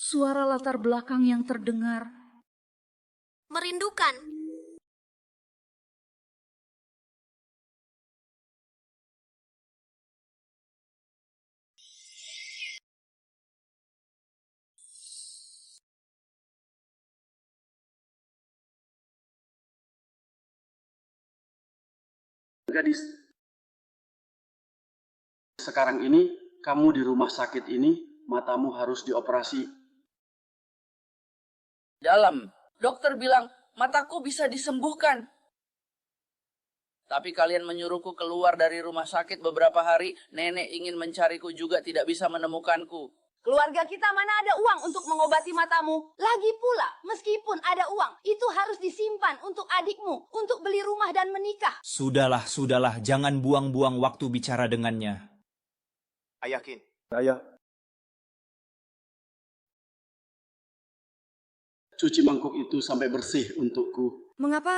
Suara latar belakang yang terdengar. Merindukan. Gadis, sekarang ini kamu di rumah sakit ini, matamu harus dioperasi. Dalam, dokter bilang mataku bisa disembuhkan. Tapi kalian menyuruhku keluar dari rumah sakit beberapa hari. Nenek ingin mencariku juga tidak bisa menemukanku. Keluarga kita mana ada uang untuk mengobati matamu? Lagi pula, meskipun ada uang, itu harus disimpan untuk adikmu, untuk beli rumah dan menikah. Sudahlah, jangan buang-buang waktu bicara dengannya. Ayah Kin. Ayah. Cuci mangkuk itu sampai bersih untukku. Mengapa?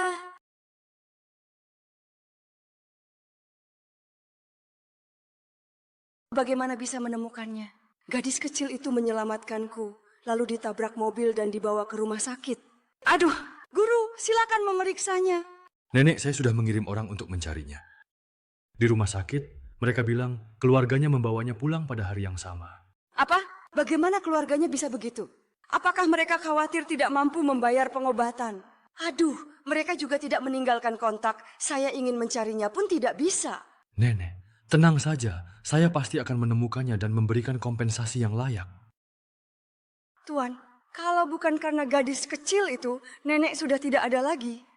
Bagaimana bisa menemukannya? Gadis kecil itu menyelamatkanku, lalu ditabrak mobil dan dibawa ke rumah sakit. Aduh, guru, silakan memeriksanya. Nenek, saya sudah mengirim orang untuk mencarinya. Di rumah sakit, mereka bilang keluarganya membawanya pulang pada hari yang sama. Apa? Bagaimana keluarganya bisa begitu? Apakah mereka khawatir tidak mampu membayar pengobatan? Aduh, mereka juga tidak meninggalkan kontak. Saya ingin mencarinya pun tidak bisa. Nenek, tenang saja. Saya pasti akan menemukannya dan memberikan kompensasi yang layak. Tuan, kalau bukan karena gadis kecil itu, nenek sudah tidak ada lagi.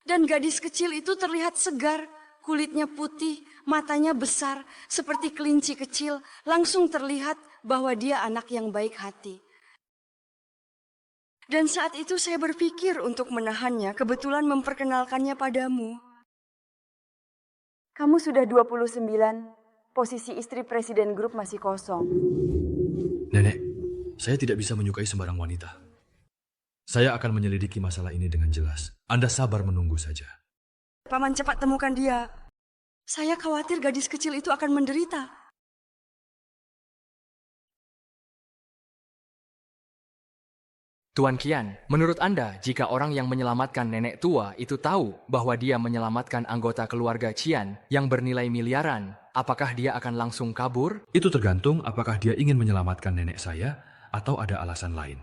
Dan gadis kecil itu terlihat segar, kulitnya putih, matanya besar, seperti kelinci kecil, langsung terlihat bahwa dia anak yang baik hati. Dan saat itu saya berpikir untuk menahannya, kebetulan memperkenalkannya padamu. Kamu sudah 29, posisi istri presiden grup masih kosong. Nenek, saya tidak bisa menyukai sembarang wanita. Saya akan menyelidiki masalah ini dengan jelas. Anda sabar menunggu saja. Paman cepat temukan dia. Saya khawatir gadis kecil itu akan menderita. Tuan Qian, menurut Anda, jika orang yang menyelamatkan nenek tua itu tahu bahwa dia menyelamatkan anggota keluarga Qian yang bernilai miliaran, apakah dia akan langsung kabur? Itu tergantung apakah dia ingin menyelamatkan nenek saya atau ada alasan lain.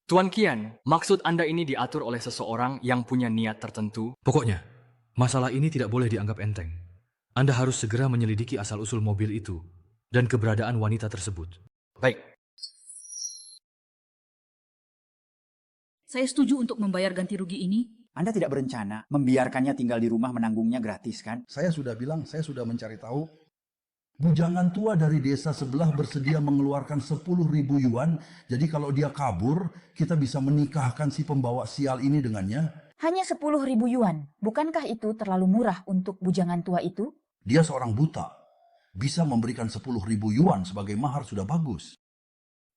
Tuan Qian, maksud Anda ini diatur oleh seseorang yang punya niat tertentu? Pokoknya, masalah ini tidak boleh dianggap enteng. Anda harus segera menyelidiki asal-usul mobil itu dan keberadaan wanita tersebut. Baik. Saya setuju untuk membayar ganti rugi ini. Anda tidak berencana membiarkannya tinggal di rumah menanggungnya gratis, kan? Saya sudah bilang, saya sudah mencari tahu. Bujangan tua dari desa sebelah bersedia mengeluarkan 10.000 yuan. Jadi kalau dia kabur, kita bisa menikahkan si pembawa sial ini dengannya. Hanya 10.000 yuan. Bukankah itu terlalu murah untuk bujangan tua itu? Dia seorang buta. Bisa memberikan 10.000 yuan sebagai mahar sudah bagus.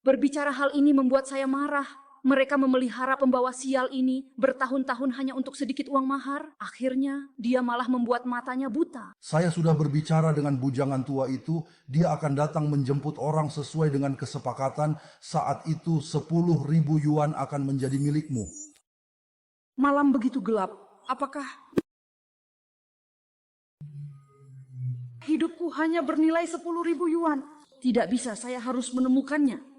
Berbicara hal ini membuat saya marah. Mereka memelihara pembawa sial ini bertahun-tahun hanya untuk sedikit uang mahar. Akhirnya, dia malah membuat matanya buta. Saya sudah berbicara dengan bujangan tua itu. Dia akan datang menjemput orang sesuai dengan kesepakatan. Saat itu 10.000 yuan akan menjadi milikmu. Malam begitu gelap. Apakah hidupku hanya bernilai 10.000 yuan? Tidak bisa, saya harus menemukannya.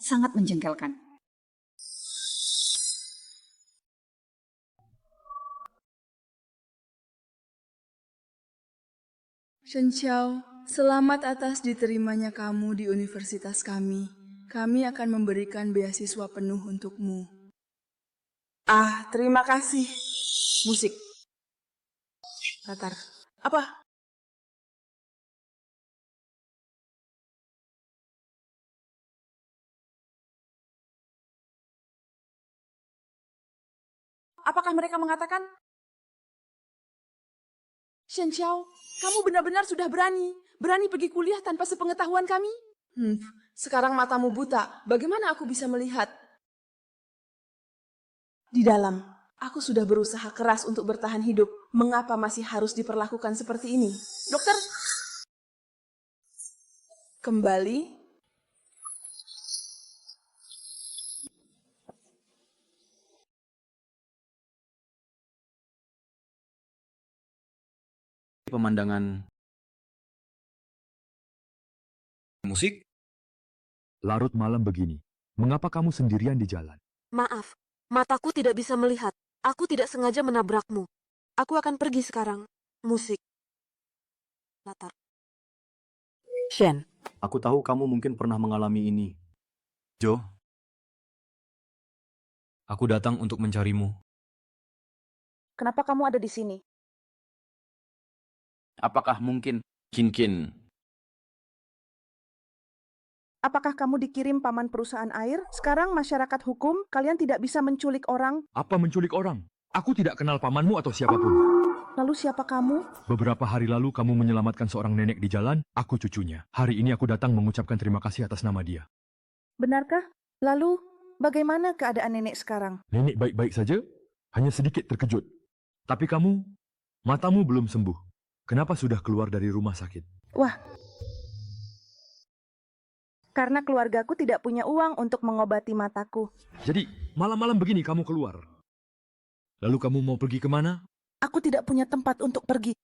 Sangat menjengkelkan. Shen Xiao, Selamat atas diterimanya kamu di universitas kami. Kami akan memberikan beasiswa penuh untukmu. Ah, terima kasih. Musik. Latar. Apa? Apakah mereka mengatakan, Shen Xiao, kamu benar-benar sudah berani pergi kuliah tanpa sepengetahuan kami? Sekarang matamu buta, bagaimana aku bisa melihat? Di dalam, aku sudah berusaha keras untuk bertahan hidup. Mengapa masih harus diperlakukan seperti ini? Dokter? Kembali. Pemandangan musik? Larut malam begini. Mengapa kamu sendirian di jalan? Maaf, mataku tidak bisa melihat. Aku tidak sengaja menabrakmu. Aku akan pergi sekarang. Musik. Latar. Shen. Aku tahu kamu mungkin pernah mengalami ini. Jo. Aku datang untuk mencarimu. Kenapa kamu ada di sini? Apakah mungkin Kin? Apakah kamu dikirim paman perusahaan air? Sekarang masyarakat hukum, kalian tidak bisa menculik orang. Apa menculik orang? Aku tidak kenal pamanmu atau siapapun. Lalu siapa kamu? Beberapa hari lalu kamu menyelamatkan seorang nenek di jalan, aku cucunya. Hari ini aku datang mengucapkan terima kasih atas nama dia. Benarkah? Lalu, bagaimana keadaan nenek sekarang? Nenek baik-baik saja, hanya sedikit terkejut. Tapi kamu, matamu belum sembuh. Kenapa sudah keluar dari rumah sakit? Wah, karena keluargaku tidak punya uang untuk mengobati mataku. Jadi, malam-malam begini kamu keluar. Lalu kamu mau pergi kemana? Aku tidak punya tempat untuk pergi.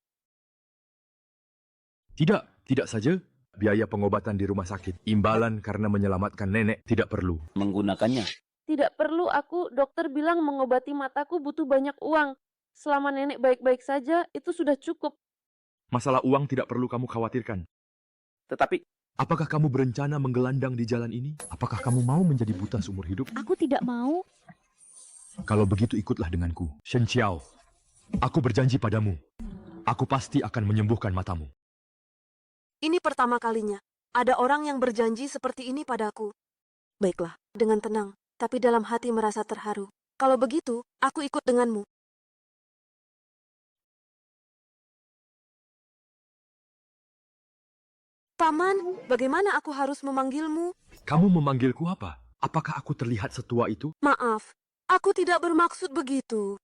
Tidak saja. Biaya pengobatan di rumah sakit, imbalan karena menyelamatkan nenek tidak perlu. Menggunakannya. Tidak perlu aku, dokter bilang mengobati mataku butuh banyak uang. Selama nenek baik-baik saja, itu sudah cukup. Masalah uang tidak perlu kamu khawatirkan. Tetapi, apakah kamu berencana menggelandang di jalan ini? Apakah kamu mau menjadi buta seumur hidup? Aku tidak mau. Kalau begitu ikutlah denganku. Shen Xiao, aku berjanji padamu. Aku pasti akan menyembuhkan matamu. Ini pertama kalinya. Ada orang yang berjanji seperti ini padaku. Baiklah, dengan tenang, tapi dalam hati merasa terharu. Kalau begitu, aku ikut denganmu. Paman, bagaimana aku harus memanggilmu? Kamu memanggilku apa? Apakah aku terlihat setua itu? Maaf, aku tidak bermaksud begitu.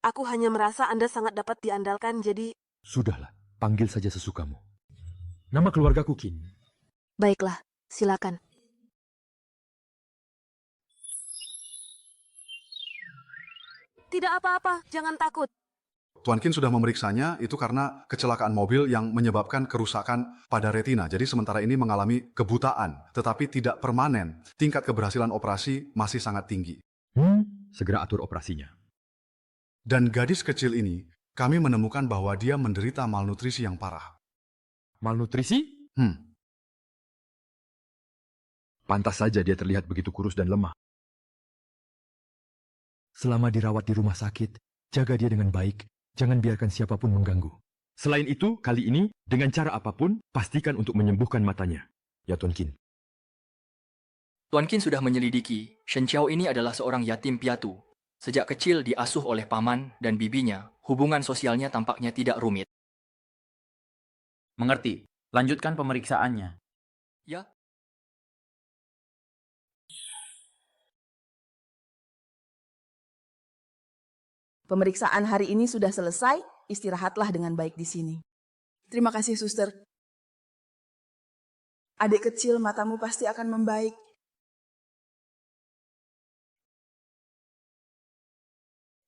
Aku hanya merasa Anda sangat dapat diandalkan, jadi... Sudahlah, panggil saja sesukamu. Nama keluargaku Qin. Baiklah, silakan. Tidak apa-apa, jangan takut. Tuan Qin sudah memeriksanya, itu karena kecelakaan mobil yang menyebabkan kerusakan pada retina. Jadi sementara ini mengalami kebutaan, tetapi tidak permanen. Tingkat keberhasilan operasi masih sangat tinggi. Segera atur operasinya. Dan gadis kecil ini, kami menemukan bahwa dia menderita malnutrisi yang parah. Malnutrisi? Pantas saja dia terlihat begitu kurus dan lemah. Selama dirawat di rumah sakit, jaga dia dengan baik. Jangan biarkan siapapun mengganggu. Selain itu, kali ini, dengan cara apapun, pastikan untuk menyembuhkan matanya. Ya, Tuan Qin. Tuan Qin sudah menyelidiki, Shen Xiao ini adalah seorang yatim piatu. Sejak kecil diasuh oleh paman dan bibinya, hubungan sosialnya tampaknya tidak rumit. Mengerti. Lanjutkan pemeriksaannya. Ya. Pemeriksaan hari ini sudah selesai, istirahatlah dengan baik di sini. Terima kasih, suster. Adik kecil, matamu pasti akan membaik.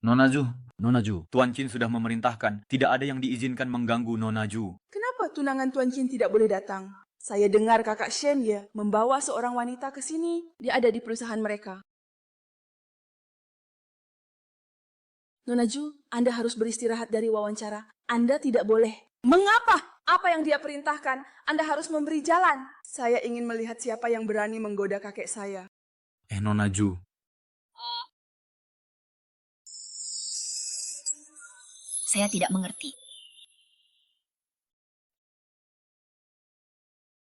Nona Ju, Tuan Qin sudah memerintahkan, tidak ada yang diizinkan mengganggu Nona Ju. Kenapa tunangan Tuan Qin tidak boleh datang? Saya dengar kakak Shen ya membawa seorang wanita ke sini. Dia ada di perusahaan mereka. Nona Ju, Anda harus beristirahat dari wawancara. Anda tidak boleh. Mengapa? Apa yang dia perintahkan, Anda harus memberi jalan. Saya ingin melihat siapa yang berani menggoda kakek saya. Nona Ju, Saya tidak mengerti.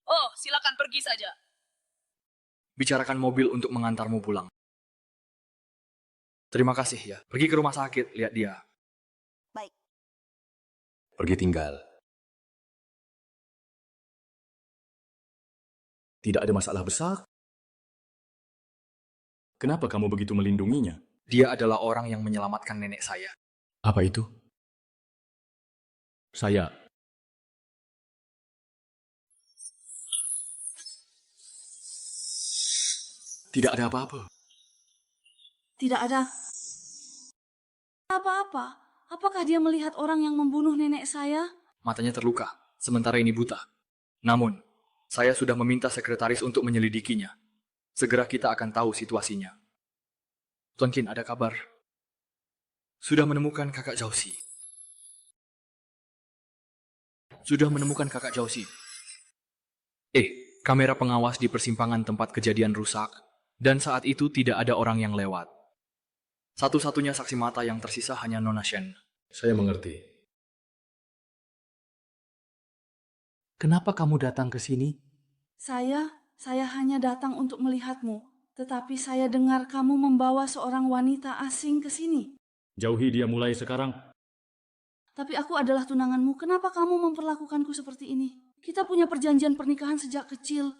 Oh, silakan pergi saja. Bicarakan mobil untuk mengantarmu pulang. Terima kasih ya. Pergi ke rumah sakit, lihat dia. Baik. Pergi tinggal. Tidak ada masalah besar. Kenapa kamu begitu melindunginya? Dia adalah orang yang menyelamatkan nenek saya. Apa itu? Saya. Tidak ada apa-apa. Tidak ada apa-apa. Apakah dia melihat orang yang membunuh nenek saya? Matanya terluka, sementara ini buta. Namun, saya sudah meminta sekretaris untuk menyelidikinya. Segera kita akan tahu situasinya. Tuan Qin, ada kabar. Sudah menemukan kakak Jauzi. Kamera pengawas di persimpangan tempat kejadian rusak, dan saat itu tidak ada orang yang lewat. Satu-satunya saksi mata yang tersisa hanya Nona Shen. Saya mengerti. Kenapa kamu datang ke sini? Saya hanya datang untuk melihatmu. Tetapi saya dengar kamu membawa seorang wanita asing ke sini. Jauhi dia mulai sekarang. Tapi aku adalah tunanganmu. Kenapa kamu memperlakukanku seperti ini? Kita punya perjanjian pernikahan sejak kecil.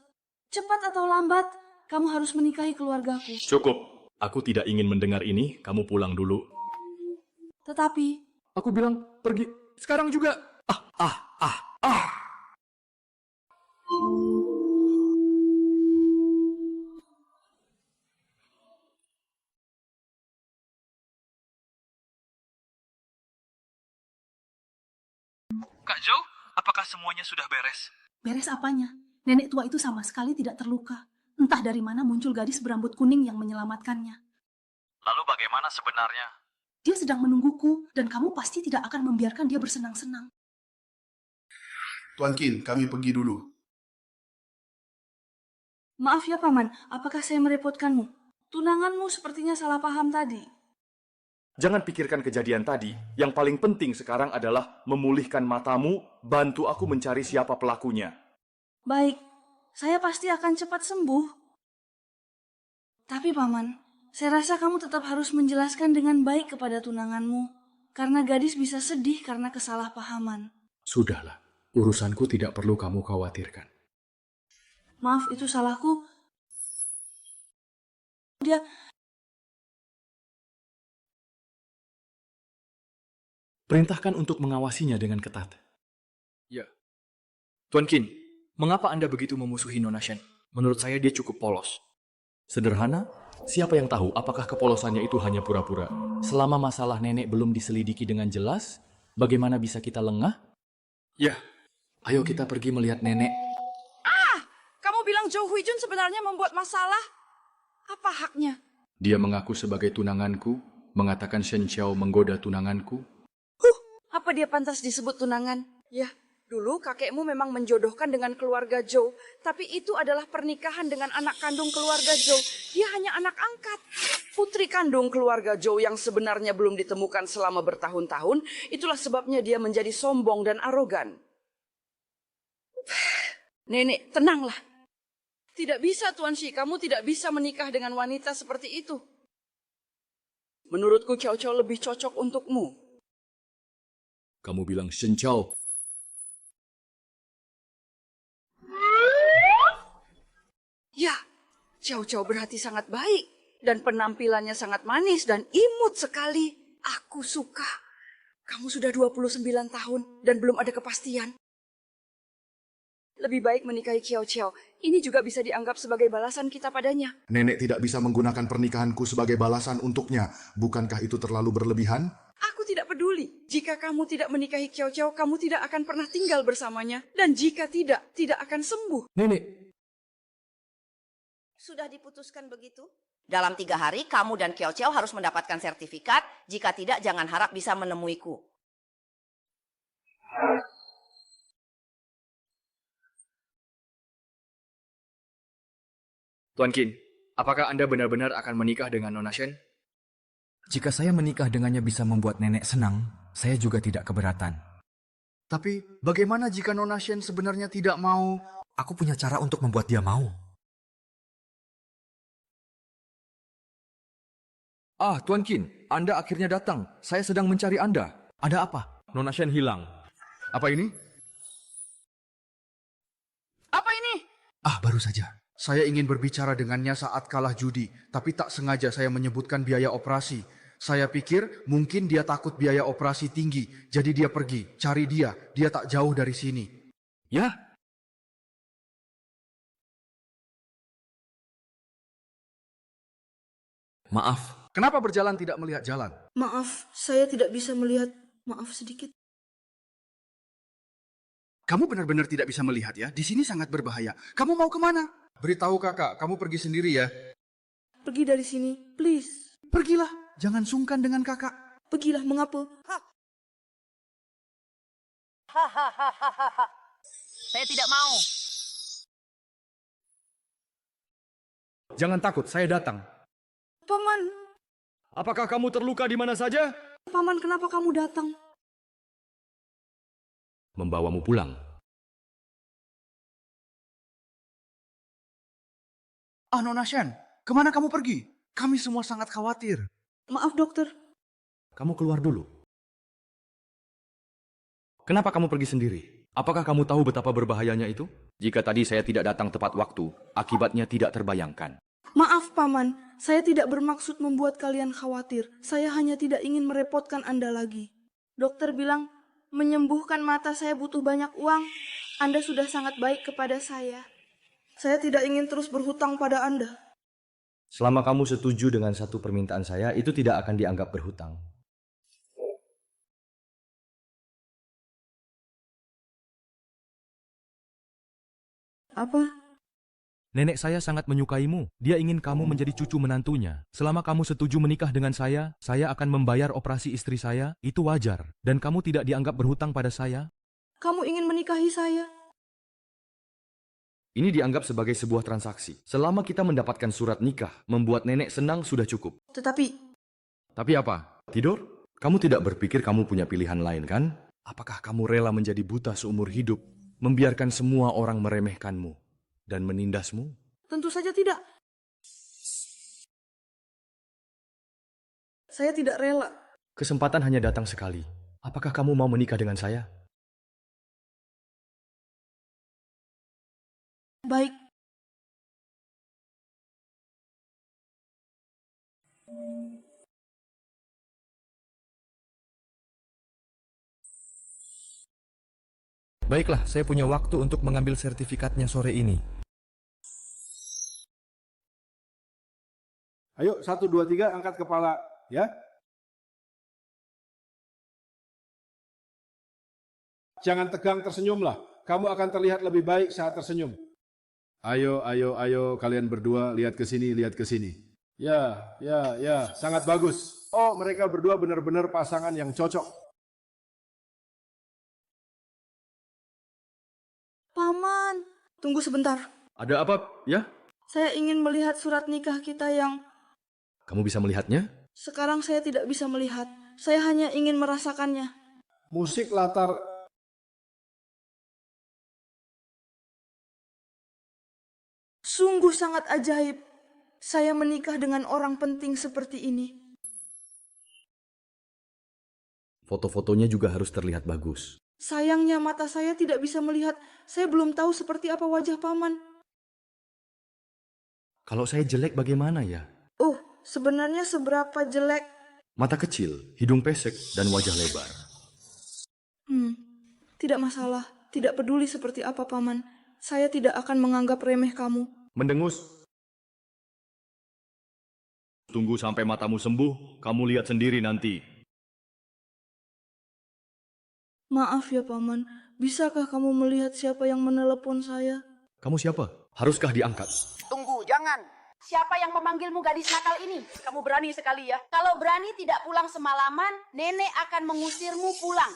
Cepat atau lambat, kamu harus menikahi keluargaku. Cukup. Aku tidak ingin mendengar ini. Kamu pulang dulu. Tetapi... Aku bilang pergi. Sekarang juga. Kak Jo, apakah semuanya sudah beres? Beres apanya? Nenek tua itu sama sekali tidak terluka. Entah dari mana muncul gadis berambut kuning yang menyelamatkannya. Lalu bagaimana sebenarnya? Dia sedang menungguku, dan kamu pasti tidak akan membiarkan dia bersenang-senang. Tuan Qin, kami pergi dulu. Maaf ya, Paman. Apakah saya merepotkanmu? Tunanganmu sepertinya salah paham tadi. Jangan pikirkan kejadian tadi. Yang paling penting sekarang adalah memulihkan matamu, bantu aku mencari siapa pelakunya. Baik, saya pasti akan cepat sembuh. Tapi Paman, saya rasa kamu tetap harus menjelaskan dengan baik kepada tunanganmu. Karena gadis bisa sedih karena kesalahpahaman. Sudahlah, urusanku tidak perlu kamu khawatirkan. Maaf, itu salahku. Dia... Perintahkan untuk mengawasinya dengan ketat. Ya. Tuan Qin, mengapa Anda begitu memusuhi Nona Shen? Menurut saya dia cukup polos. Sederhana, siapa yang tahu apakah kepolosannya itu hanya pura-pura? Selama masalah nenek belum diselidiki dengan jelas, bagaimana bisa kita lengah? Ya. Ayo kita pergi melihat nenek. Kamu bilang Zhou Huijun sebenarnya membuat masalah? Apa haknya? Dia mengaku sebagai tunanganku, mengatakan Shen Qiao menggoda tunanganku. Apa dia pantas disebut tunangan? Ya, dulu kakekmu memang menjodohkan dengan keluarga Zhou, tapi itu adalah pernikahan dengan anak kandung keluarga Zhou. Dia hanya anak angkat. Putri kandung keluarga Zhou yang sebenarnya belum ditemukan selama bertahun-tahun, itulah sebabnya dia menjadi sombong dan arogan. Nenek, tenanglah. Tidak bisa, Tuan Shi, kamu tidak bisa menikah dengan wanita seperti itu. Menurutku Qiao Qiao lebih cocok untukmu. Kamu bilang Shen Qiao. Ya, Qiao Qiao berhati sangat baik. Dan penampilannya sangat manis dan imut sekali. Aku suka. Kamu sudah 29 tahun dan belum ada kepastian. Lebih baik menikahi Qiao Qiao. Ini juga bisa dianggap sebagai balasan kita padanya. Nenek tidak bisa menggunakan pernikahanku sebagai balasan untuknya. Bukankah itu terlalu berlebihan? Aku tidak peduli. Jika kamu tidak menikahi Qiao Qiao, kamu tidak akan pernah tinggal bersamanya. Dan jika tidak akan sembuh. Nenek. Sudah diputuskan begitu? Dalam 3 hari, kamu dan Qiao Qiao harus mendapatkan sertifikat. Jika tidak, jangan harap bisa menemuiku. Tuan Qin, apakah Anda benar-benar akan menikah dengan Nona Shen? Jika saya menikah dengannya bisa membuat nenek senang, saya juga tidak keberatan. Tapi bagaimana jika Nona Shen sebenarnya tidak mau? Aku punya cara untuk membuat dia mau. Ah, Tuan Qin, Anda akhirnya datang. Saya sedang mencari Anda. Ada apa? Nona Shen hilang. Apa ini? Apa ini? Ah, baru saja. Saya ingin berbicara dengannya saat kalah judi, tapi tak sengaja saya menyebutkan biaya operasi. Saya pikir mungkin dia takut biaya operasi tinggi, jadi dia pergi. Cari dia, dia tak jauh dari sini. Ya? Maaf. Kenapa berjalan tidak melihat jalan? Maaf, saya tidak bisa melihat. Maaf sedikit. Kamu benar-benar tidak bisa melihat ya? Di sini sangat berbahaya. Kamu mau kemana? Beritahu kakak, kamu pergi sendiri ya. Pergi dari sini, please. Pergilah, jangan sungkan dengan kakak. Pergilah, mengapa? Saya tidak mau. Jangan takut, saya datang. Paman. Apakah kamu terluka di mana saja? Paman, kenapa kamu datang? Membawamu pulang. Ah, Nona Shen, kemana kamu pergi? Kami semua sangat khawatir. Maaf, dokter. Kamu keluar dulu. Kenapa kamu pergi sendiri? Apakah kamu tahu betapa berbahayanya itu? Jika tadi saya tidak datang tepat waktu, akibatnya tidak terbayangkan. Maaf, Paman. Saya tidak bermaksud membuat kalian khawatir. Saya hanya tidak ingin merepotkan Anda lagi. Dokter bilang, menyembuhkan mata saya butuh banyak uang. Anda sudah sangat baik kepada saya. Saya tidak ingin terus berhutang pada Anda. Selama kamu setuju dengan satu permintaan saya, itu tidak akan dianggap berhutang. Apa? Nenek saya sangat menyukaimu. Dia ingin kamu menjadi cucu menantunya. Selama kamu setuju menikah dengan saya akan membayar operasi istri saya. Itu wajar. Dan kamu tidak dianggap berhutang pada saya. Kamu ingin menikahi saya? Ini dianggap sebagai sebuah transaksi. Selama kita mendapatkan surat nikah, membuat nenek senang sudah cukup. Tapi apa? Tidur? Kamu tidak berpikir kamu punya pilihan lain, kan? Apakah kamu rela menjadi buta seumur hidup, membiarkan semua orang meremehkanmu dan menindasmu? Tentu saja tidak. Saya tidak rela. Kesempatan hanya datang sekali. Apakah kamu mau menikah dengan saya? Baik. Baiklah, saya punya waktu untuk mengambil sertifikatnya sore ini. Ayo, 1, 2, 3, angkat kepala, ya. Jangan tegang, tersenyumlah. Kamu akan terlihat lebih baik saat tersenyum. Ayo, kalian berdua lihat ke sini, lihat ke sini. Ya, sangat bagus. Oh, mereka berdua benar-benar pasangan yang cocok. Paman, tunggu sebentar. Ada apa, ya? Saya ingin melihat surat nikah kita yang... Kamu bisa melihatnya? Sekarang saya tidak bisa melihat. Saya hanya ingin merasakannya. Musik latar... Sungguh sangat ajaib. Saya menikah dengan orang penting seperti ini. Foto-fotonya juga harus terlihat bagus. Sayangnya mata saya tidak bisa melihat. Saya belum tahu seperti apa wajah paman. Kalau saya jelek bagaimana ya? Oh, sebenarnya seberapa jelek? Mata kecil, hidung pesek, dan wajah lebar. Tidak masalah. Tidak peduli seperti apa paman. Saya tidak akan menganggap remeh kamu. Mendengus. Tunggu sampai matamu sembuh, kamu lihat sendiri nanti. Maaf ya paman, bisakah kamu melihat siapa yang menelepon saya? Kamu siapa? Haruskah diangkat? Tunggu, jangan. Siapa yang memanggilmu gadis nakal ini? Kamu berani sekali ya. Kalau berani tidak pulang semalaman, nenek akan mengusirmu pulang.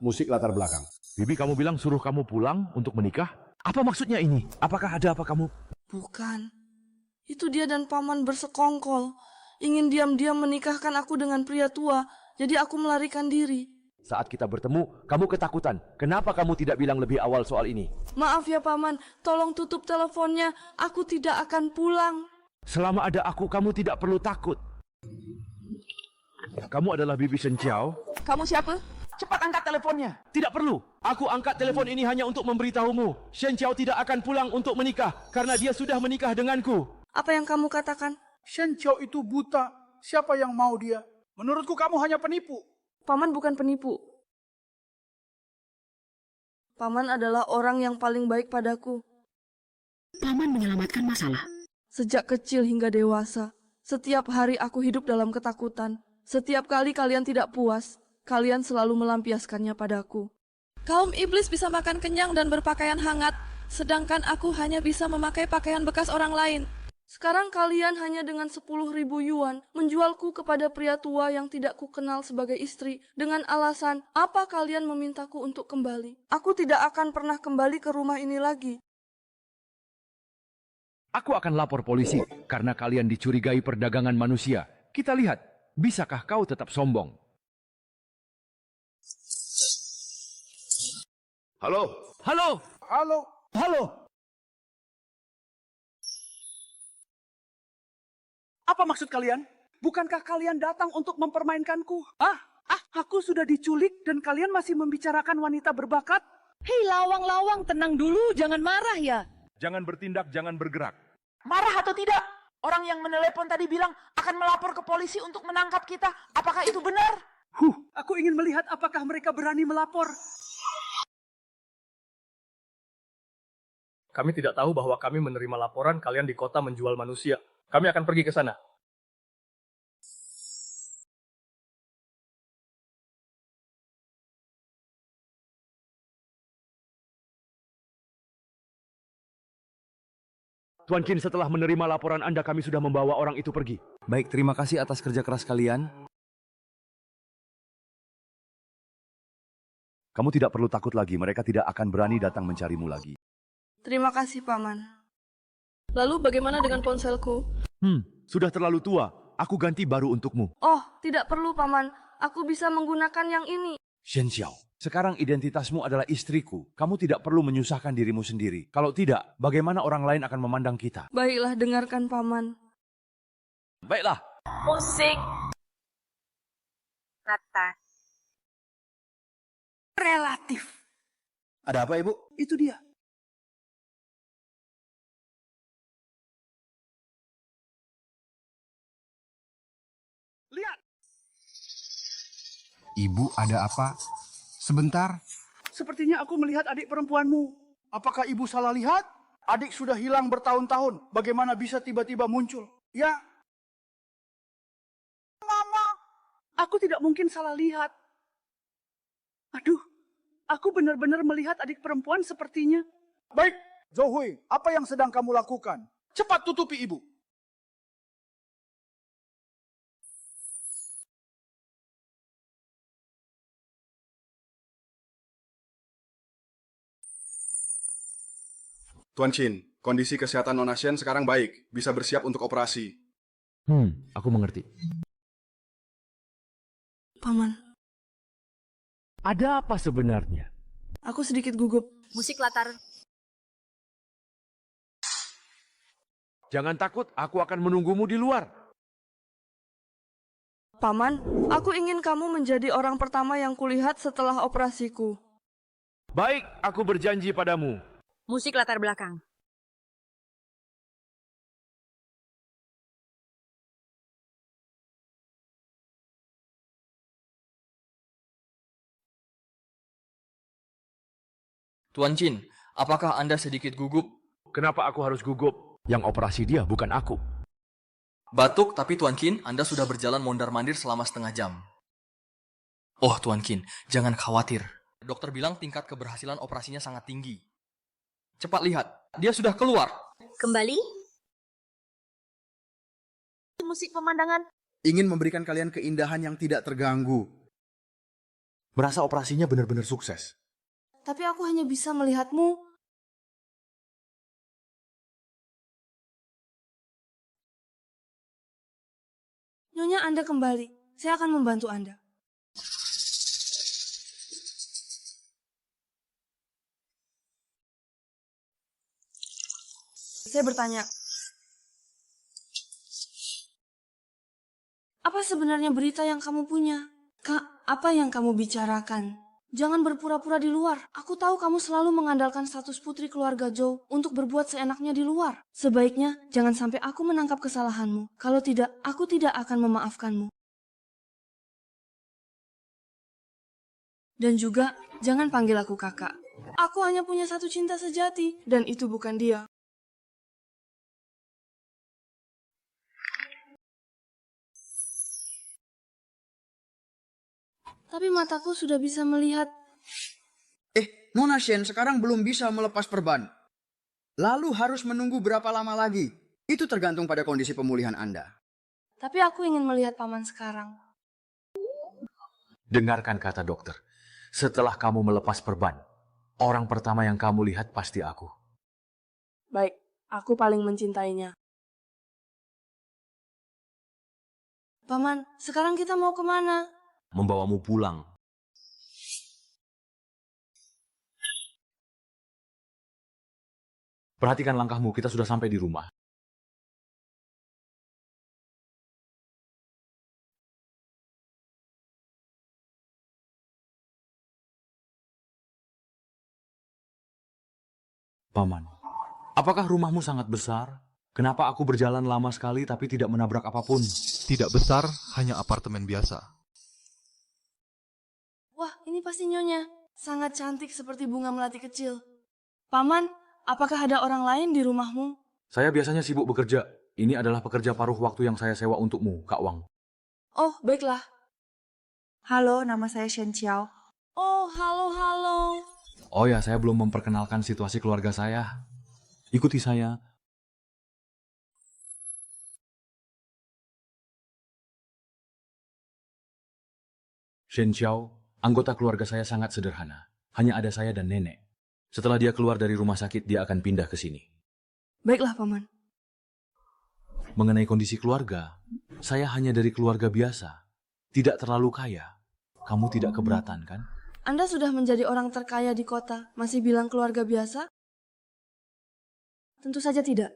Musik latar belakang. Bibi kamu bilang suruh kamu pulang untuk menikah? Apa maksudnya ini? Apakah ada apa kamu? Bukan. Itu dia dan paman bersekongkol. Ingin diam-diam menikahkan aku dengan pria tua. Jadi aku melarikan diri. Saat kita bertemu, kamu ketakutan. Kenapa kamu tidak bilang lebih awal soal ini? Maaf ya paman, tolong tutup teleponnya. Aku tidak akan pulang. Selama ada aku, kamu tidak perlu takut. Kamu adalah Bibi Shen Qiao? Kamu siapa? Cepat angkat teleponnya. Tidak perlu. Aku angkat telepon ini hanya untuk memberitahumu. Shen Qiao tidak akan pulang untuk menikah karena dia sudah menikah denganku. Apa yang kamu katakan? Shen Qiao itu buta. Siapa yang mau dia? Menurutku kamu hanya penipu. Paman bukan penipu. Paman adalah orang yang paling baik padaku. Paman menyelamatkan masalah. Sejak kecil hingga dewasa, setiap hari aku hidup dalam ketakutan. Setiap kali kalian tidak puas, kalian selalu melampiaskannya padaku. Kaum iblis bisa makan kenyang dan berpakaian hangat, sedangkan aku hanya bisa memakai pakaian bekas orang lain. Sekarang kalian hanya dengan 10.000 yuan menjualku kepada pria tua yang tidak kukenal sebagai istri dengan alasan apa kalian memintaku untuk kembali. Aku tidak akan pernah kembali ke rumah ini lagi. Aku akan lapor polisi karena kalian dicurigai perdagangan manusia. Kita lihat, bisakah kau tetap sombong? Halo? Halo? Halo? Halo? Apa maksud kalian? Bukankah kalian datang untuk mempermainkanku? Aku sudah diculik dan kalian masih membicarakan wanita berbakat? Hei lawang-lawang, tenang dulu, jangan marah ya. Jangan bertindak, jangan bergerak. Marah atau tidak? Orang yang menelepon tadi bilang akan melapor ke polisi untuk menangkap kita. Apakah itu benar? Aku ingin melihat apakah mereka berani melapor. Kami tidak tahu bahwa kami menerima laporan kalian di kota menjual manusia. Kami akan pergi ke sana. Tuan Qin, setelah menerima laporan Anda, kami sudah membawa orang itu pergi. Baik, terima kasih atas kerja keras kalian. Kamu tidak perlu takut lagi, mereka tidak akan berani datang mencarimu lagi. Terima kasih, Paman. Lalu bagaimana dengan ponselku? Sudah terlalu tua. Aku ganti baru untukmu. Oh, tidak perlu, Paman. Aku bisa menggunakan yang ini. Shen Xiao, sekarang identitasmu adalah istriku. Kamu tidak perlu menyusahkan dirimu sendiri. Kalau tidak, bagaimana orang lain akan memandang kita? Baiklah, dengarkan, Paman. Baiklah. Musik. Rata. Relatif. Ada apa, Ibu? Itu dia. Lihat. Ibu, ada apa? Sebentar. Sepertinya aku melihat adik perempuanmu. Apakah ibu salah lihat? Adik sudah hilang bertahun-tahun. Bagaimana bisa tiba-tiba muncul? Ya. Mama. Aku tidak mungkin salah lihat. Aduh. Aku benar-benar melihat adik perempuan sepertinya. Baik, Zhou Hui, apa yang sedang kamu lakukan? Cepat tutupi ibu. Tuan Qin, kondisi kesehatan Nona Shen sekarang baik, bisa bersiap untuk operasi. Aku mengerti. Paman. Ada apa sebenarnya? Aku sedikit gugup. Musik latar. Jangan takut, aku akan menunggumu di luar. Paman, aku ingin kamu menjadi orang pertama yang kulihat setelah operasiku. Baik, aku berjanji padamu. Musik latar belakang. Tuan Qin, apakah Anda sedikit gugup? Kenapa aku harus gugup? Yang operasi dia, bukan aku. Batuk, tapi Tuan Qin, Anda sudah berjalan mondar-mandir selama setengah jam. Oh, Tuan Qin, jangan khawatir. Dokter bilang tingkat keberhasilan operasinya sangat tinggi. Cepat lihat, dia sudah keluar. Kembali. Musik pemandangan. Ingin memberikan kalian keindahan yang tidak terganggu. Merasa operasinya benar-benar sukses. Tapi aku hanya bisa melihatmu. Akhirnya Anda kembali. Saya akan membantu Anda. Saya bertanya, apa sebenarnya berita yang kamu punya? Kak, apa yang kamu bicarakan? Jangan berpura-pura di luar. Aku tahu kamu selalu mengandalkan status putri keluarga Zhou untuk berbuat seenaknya di luar. Sebaiknya, jangan sampai aku menangkap kesalahanmu. Kalau tidak, aku tidak akan memaafkanmu. Dan juga, jangan panggil aku kakak. Aku hanya punya satu cinta sejati, dan itu bukan dia. Tapi mataku sudah bisa melihat. Nona Shen sekarang belum bisa melepas perban. Lalu harus menunggu berapa lama lagi? Itu tergantung pada kondisi pemulihan Anda. Tapi aku ingin melihat paman sekarang. Dengarkan kata dokter. Setelah kamu melepas perban, orang pertama yang kamu lihat pasti aku. Baik, aku paling mencintainya. Paman, sekarang kita mau kemana? Membawamu pulang. Perhatikan langkahmu, kita sudah sampai di rumah. Paman, apakah rumahmu sangat besar? Kenapa aku berjalan lama sekali tapi tidak menabrak apapun? Tidak besar, hanya apartemen biasa. Wah, ini pasti Nyonya. Sangat cantik seperti bunga melati kecil. Paman, apakah ada orang lain di rumahmu? Saya biasanya sibuk bekerja. Ini adalah pekerja paruh waktu yang saya sewa untukmu, Kak Wang. Oh, baiklah. Halo, nama saya Shen Qiao. Oh, halo. Oh ya, saya belum memperkenalkan situasi keluarga saya. Ikuti saya. Shen Qiao, anggota keluarga saya sangat sederhana. Hanya ada saya dan nenek. Setelah dia keluar dari rumah sakit, dia akan pindah ke sini. Baiklah, Paman. Mengenai kondisi keluarga, saya hanya dari keluarga biasa. Tidak terlalu kaya. Kamu tidak keberatan, kan? Anda sudah menjadi orang terkaya di kota, masih bilang keluarga biasa? Tentu saja tidak.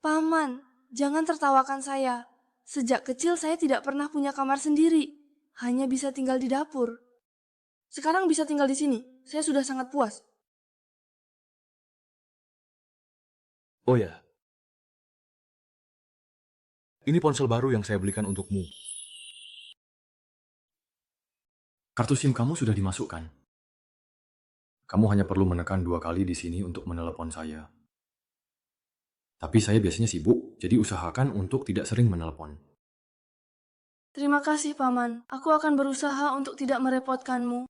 Paman, jangan tertawakan saya. Sejak kecil saya tidak pernah punya kamar sendiri. Hanya bisa tinggal di dapur. Sekarang bisa tinggal di sini. Saya sudah sangat puas. Oh ya. Ini ponsel baru yang saya belikan untukmu. Kartu SIM kamu sudah dimasukkan. Kamu hanya perlu menekan 2 kali di sini untuk menelepon saya. Tapi saya biasanya sibuk, jadi usahakan untuk tidak sering menelepon. Terima kasih, Paman. Aku akan berusaha untuk tidak merepotkanmu.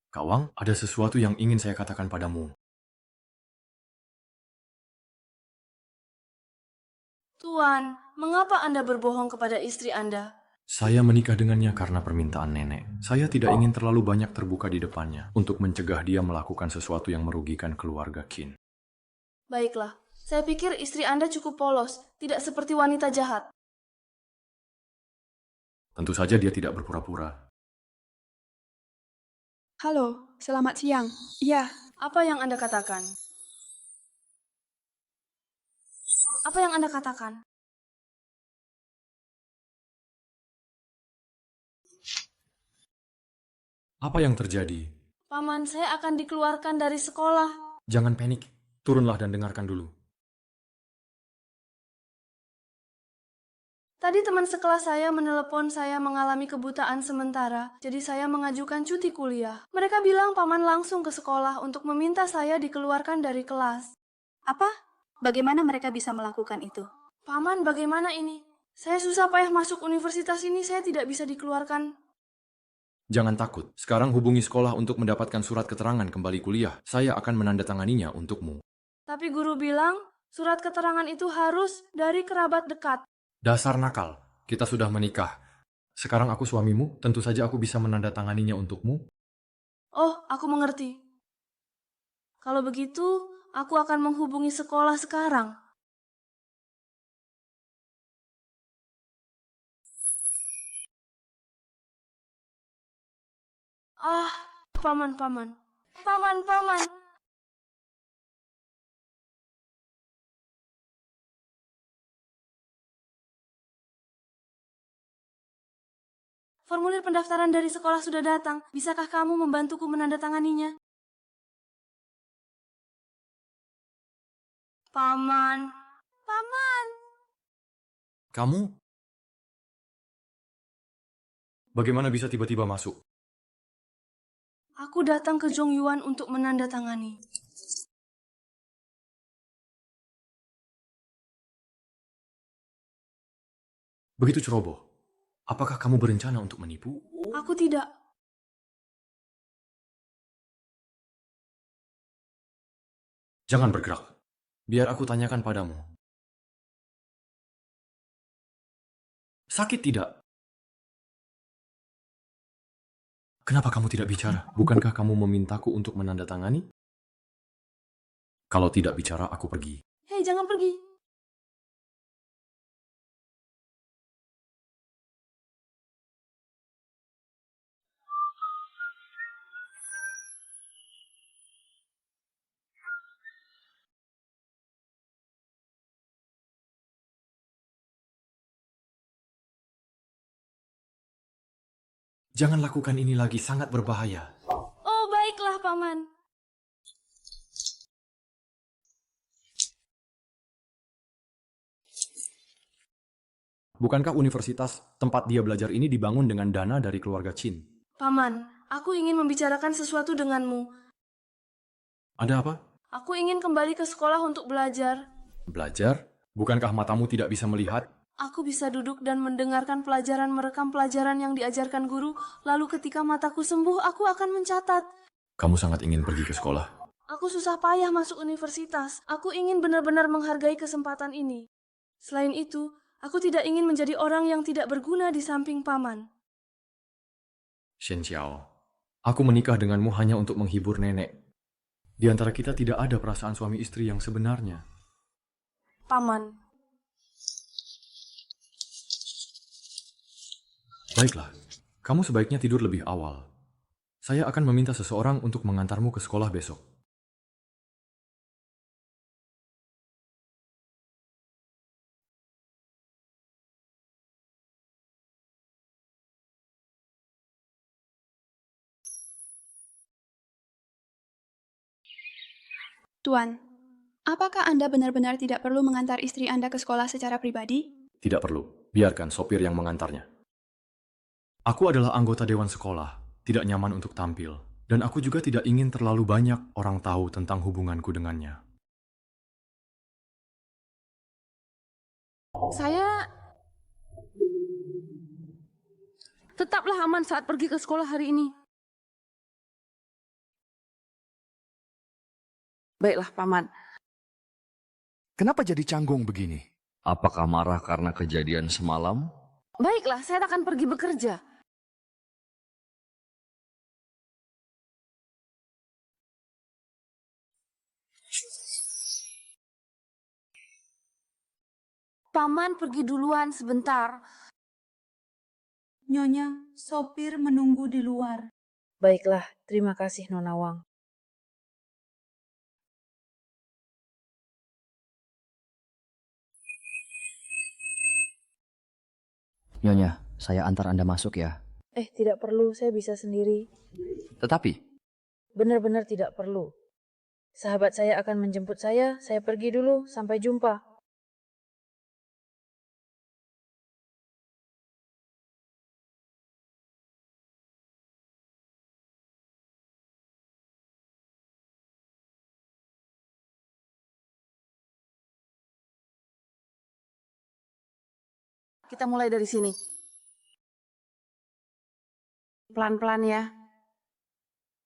Kak Wang, ada sesuatu yang ingin saya katakan padamu. Tuan, mengapa Anda berbohong kepada istri Anda? Saya menikah dengannya karena permintaan nenek. Saya tidak ingin terlalu banyak terbuka di depannya untuk mencegah dia melakukan sesuatu yang merugikan keluarga Qin. Baiklah, saya pikir istri Anda cukup polos, tidak seperti wanita jahat. Tentu saja dia tidak berpura-pura. Halo, selamat siang. Iya. Apa yang Anda katakan? Apa yang Anda katakan? Apa yang terjadi? Paman, saya akan dikeluarkan dari sekolah. Jangan panik. Turunlah dan dengarkan dulu. Tadi teman sekelas saya menelepon saya mengalami kebutaan sementara, jadi saya mengajukan cuti kuliah. Mereka bilang Paman langsung ke sekolah untuk meminta saya dikeluarkan dari kelas. Apa? Bagaimana mereka bisa melakukan itu? Paman, bagaimana ini? Saya susah payah masuk universitas ini, saya tidak bisa dikeluarkan. Jangan takut. Sekarang hubungi sekolah untuk mendapatkan surat keterangan kembali kuliah. Saya akan menandatanganinya untukmu. Tapi guru bilang, surat keterangan itu harus dari kerabat dekat. Dasar nakal. Kita sudah menikah. Sekarang aku suamimu, tentu saja aku bisa menandatanganinya untukmu. Oh, aku mengerti. Kalau begitu, aku akan menghubungi sekolah sekarang. Paman. Paman. Formulir pendaftaran dari sekolah sudah datang. Bisakah kamu membantuku menandatanganinya? Paman. Kamu? Bagaimana bisa tiba-tiba masuk? Aku datang ke Zhongyuan untuk menandatangani. Begitu ceroboh. Apakah kamu berencana untuk menipu? Aku tidak. Jangan bergerak. Biar aku tanyakan padamu. Sakit tidak? Kenapa kamu tidak bicara? Bukankah kamu memintaku untuk menandatangani? Kalau tidak bicara, aku pergi. Hei, jangan pergi. Jangan lakukan ini lagi, sangat berbahaya. Oh, baiklah, Paman. Bukankah universitas tempat dia belajar ini dibangun dengan dana dari keluarga Qin? Paman, aku ingin membicarakan sesuatu denganmu. Ada apa? Aku ingin kembali ke sekolah untuk belajar. Belajar? Bukankah matamu tidak bisa melihat? Aku bisa duduk dan mendengarkan pelajaran merekam pelajaran yang diajarkan guru, lalu ketika mataku sembuh, aku akan mencatat. Kamu sangat ingin pergi ke sekolah. Aku susah payah masuk universitas. Aku ingin benar-benar menghargai kesempatan ini. Selain itu, aku tidak ingin menjadi orang yang tidak berguna di samping Paman. Shen Xiao, aku menikah denganmu hanya untuk menghibur nenek. Di antara kita tidak ada perasaan suami istri yang sebenarnya. Paman. Baiklah, kamu sebaiknya tidur lebih awal. Saya akan meminta seseorang untuk mengantarmu ke sekolah besok. Tuan, apakah Anda benar-benar tidak perlu mengantar istri Anda ke sekolah secara pribadi? Tidak perlu, biarkan sopir yang mengantarnya. Aku adalah anggota dewan sekolah, tidak nyaman untuk tampil, dan aku juga tidak ingin terlalu banyak orang tahu tentang hubunganku dengannya. Saya tetaplah aman saat pergi ke sekolah hari ini. Baiklah, Paman. Kenapa jadi canggung begini? Apakah marah karena kejadian semalam? Baiklah, saya akan pergi bekerja. Paman pergi duluan sebentar. Nyonya, sopir menunggu di luar. Baiklah, terima kasih Nona Wang. Nyonya, saya antar Anda masuk ya. Tidak perlu, saya bisa sendiri. Tetapi, Benar-benar tidak perlu. Sahabat saya akan menjemput saya pergi dulu, sampai jumpa. Kita mulai dari sini. Pelan-pelan ya.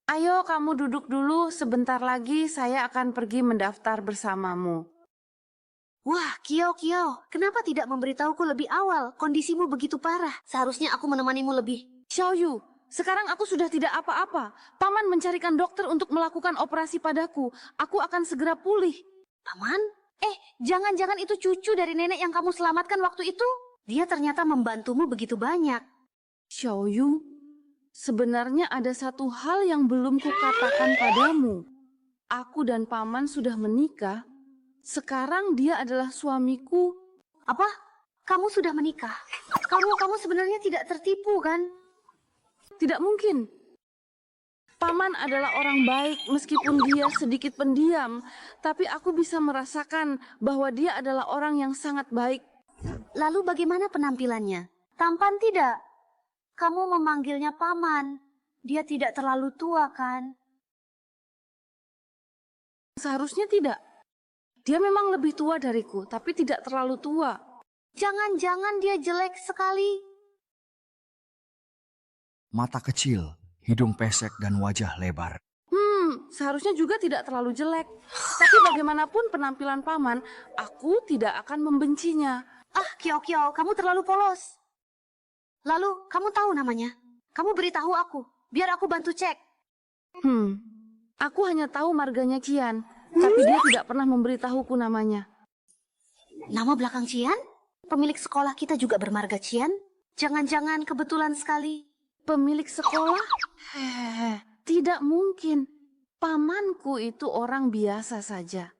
Ayo kamu duduk dulu, sebentar lagi saya akan pergi mendaftar bersamamu. Wah, Kio, kenapa tidak memberitahuku lebih awal? Kondisimu begitu parah. Seharusnya aku menemanimu lebih. Xiaoyu, sekarang aku sudah tidak apa-apa. Paman mencarikan dokter untuk melakukan operasi padaku. Aku akan segera pulih. Paman? Jangan-jangan itu cucu dari nenek yang kamu selamatkan waktu itu? Dia ternyata membantumu begitu banyak. Xiaoyu, Sebenarnya ada satu hal yang belum kukatakan padamu. Aku dan paman sudah menikah. Sekarang dia adalah suamiku. Apa? Kamu sudah menikah? Kamu sebenarnya tidak tertipu, kan? Tidak mungkin. Paman adalah orang baik meskipun dia sedikit pendiam. Tapi aku bisa merasakan bahwa dia adalah orang yang sangat baik. Lalu bagaimana penampilannya? Tampan tidak? Kamu memanggilnya paman. Dia tidak terlalu tua, kan? Seharusnya tidak. Dia memang lebih tua dariku, tapi tidak terlalu tua. Jangan-jangan dia jelek sekali. Mata kecil, hidung pesek, dan wajah lebar. Seharusnya juga tidak terlalu jelek. Tapi bagaimanapun penampilan paman, aku tidak akan membencinya. Ah, Kio, kamu terlalu polos. Lalu, kamu tahu namanya? Kamu beritahu aku, biar aku bantu cek. Aku hanya tahu marganya Qian, tapi dia tidak pernah memberitahuku namanya. Nama belakang Qian? Pemilik sekolah kita juga bermarga Qian? Jangan-jangan kebetulan sekali. Pemilik sekolah? Tidak mungkin. Pamanku itu orang biasa saja.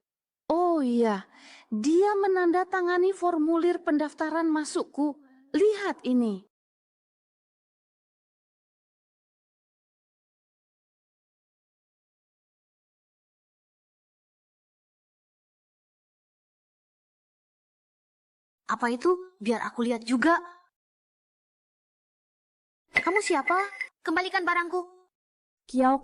Oh iya, dia menandatangani formulir pendaftaran masukku. Lihat ini. Apa itu? Biar aku lihat juga. Kamu siapa? Kembalikan barangku. Kiao,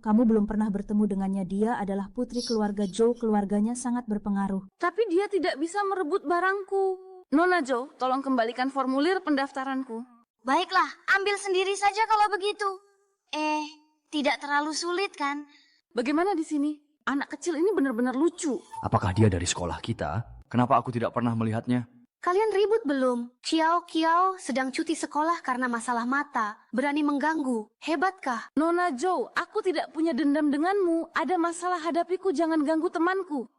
kamu belum pernah bertemu dengannya. Dia adalah putri keluarga Zhou. Keluarganya sangat berpengaruh. Tapi dia tidak bisa merebut barangku. Nona Zhou, tolong kembalikan formulir pendaftaranku. Baiklah, ambil sendiri saja kalau begitu. Tidak terlalu sulit, kan? Bagaimana di sini? Anak kecil ini benar-benar lucu. Apakah dia dari sekolah kita? Kenapa aku tidak pernah melihatnya? Kalian ribut belum? Kiao sedang cuti sekolah karena masalah mata. Berani mengganggu. Hebatkah? Nona Zhou, aku tidak punya dendam denganmu. Ada masalah hadapiku, jangan ganggu temanku.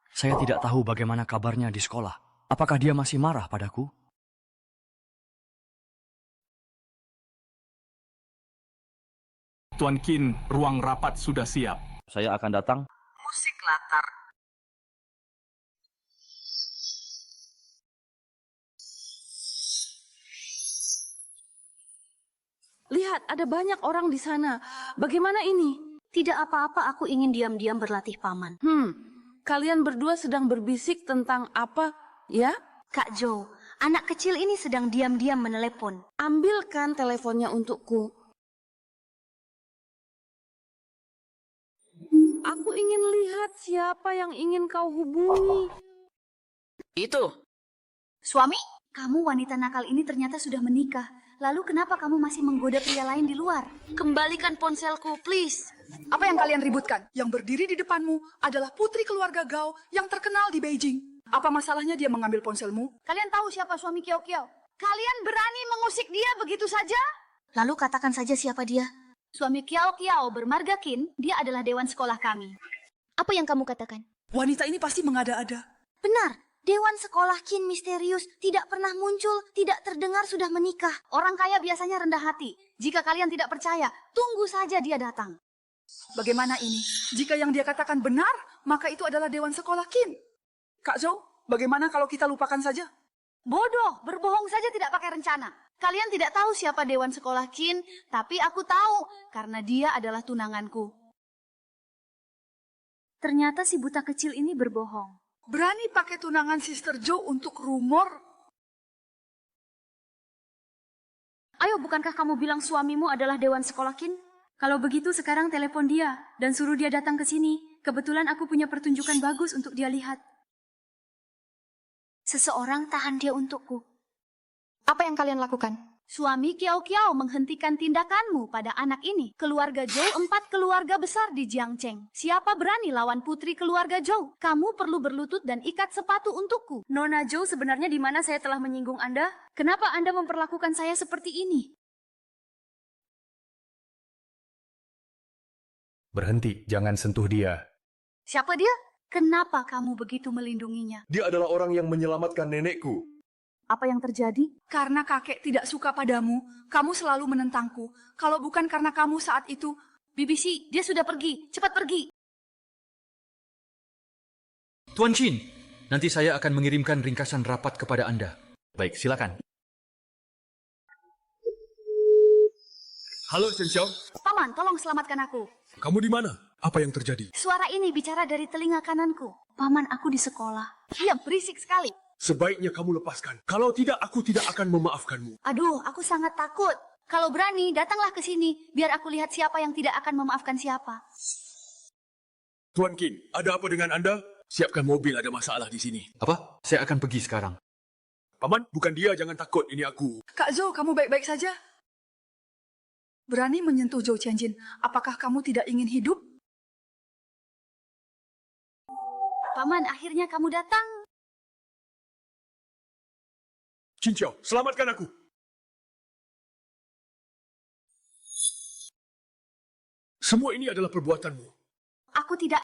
Saya tidak tahu bagaimana kabarnya di sekolah. Apakah dia masih marah padaku? Tuan Qin, ruang rapat sudah siap. Saya akan datang. Musik latar. Lihat, ada banyak orang di sana. Bagaimana ini? Tidak apa-apa, aku ingin diam-diam berlatih paman. Kalian berdua sedang berbisik tentang apa, ya? Kak Zhou, anak kecil ini sedang diam-diam menelepon. Ambilkan teleponnya untukku. Aku ingin lihat siapa yang ingin kau hubungi. Itu. Suami, kamu wanita nakal ini ternyata sudah menikah. Lalu kenapa kamu masih menggoda pria lain di luar? Kembalikan ponselku, please. Apa yang kalian ributkan? Yang berdiri di depanmu adalah putri keluarga Gao yang terkenal di Beijing. Apa masalahnya dia mengambil ponselmu? Kalian tahu siapa suami Kiao? Kalian berani mengusik dia begitu saja? Lalu katakan saja siapa dia. Suami Kiao bermarga Qin, dia adalah dewan sekolah kami. Apa yang kamu katakan? Wanita ini pasti mengada-ada. Benar. Dewan sekolah Qin misterius, tidak pernah muncul, tidak terdengar sudah menikah. Orang kaya biasanya rendah hati. Jika kalian tidak percaya, tunggu saja dia datang. Bagaimana ini? Jika yang dia katakan benar, maka itu adalah dewan sekolah Qin. Kak Zhou, bagaimana kalau kita lupakan saja? Bodoh, berbohong saja tidak pakai rencana. Kalian tidak tahu siapa dewan sekolah Qin, tapi aku tahu karena dia adalah tunanganku. Ternyata si buta kecil ini berbohong. Berani pakai tunangan Sister Zhou untuk rumor? Ayo, bukankah kamu bilang suamimu adalah dewan sekolah Qin? Kalau begitu sekarang telepon dia dan suruh dia datang ke sini. Kebetulan aku punya pertunjukan bagus untuk dia lihat. Seseorang tahan dia untukku. Apa yang kalian lakukan? Suami Kiao menghentikan tindakanmu pada anak ini. Keluarga Zhou 4 keluarga besar di Jiangcheng. Siapa berani lawan putri keluarga Zhou? Kamu perlu berlutut dan ikat sepatu untukku. Nona Zhou, sebenarnya di mana saya telah menyinggung Anda? Kenapa Anda memperlakukan saya seperti ini? Berhenti, jangan sentuh dia. Siapa dia? Kenapa kamu begitu melindunginya? Dia adalah orang yang menyelamatkan nenekku. Apa yang terjadi? Karena kakek tidak suka padamu, kamu selalu menentangku. Kalau bukan karena kamu saat itu... BBC, dia sudah pergi. Cepat pergi. Tuan Chin, nanti saya akan mengirimkan ringkasan rapat kepada Anda. Baik, silakan. Halo, Shen Xiao. Paman, tolong selamatkan aku. Kamu di mana? Apa yang terjadi? Suara ini bicara dari telinga kananku. Paman, aku di sekolah. Dia berisik sekali. Sebaiknya kamu lepaskan. Kalau tidak, aku tidak akan memaafkanmu. Aduh, aku sangat takut. Kalau berani, datanglah ke sini. Biar aku lihat siapa yang tidak akan memaafkan siapa. Tuan Qin, ada apa dengan Anda? Siapkan mobil, ada masalah di sini. Apa? Saya akan pergi sekarang. Paman, bukan dia, jangan takut. Ini aku. Kak Zhou, kamu baik-baik saja? Berani menyentuh Zhou Qianjin. Apakah kamu tidak ingin hidup? Paman, akhirnya kamu datang. Qin Xiao, selamatkan aku. Semua ini adalah perbuatanmu. Aku tidak...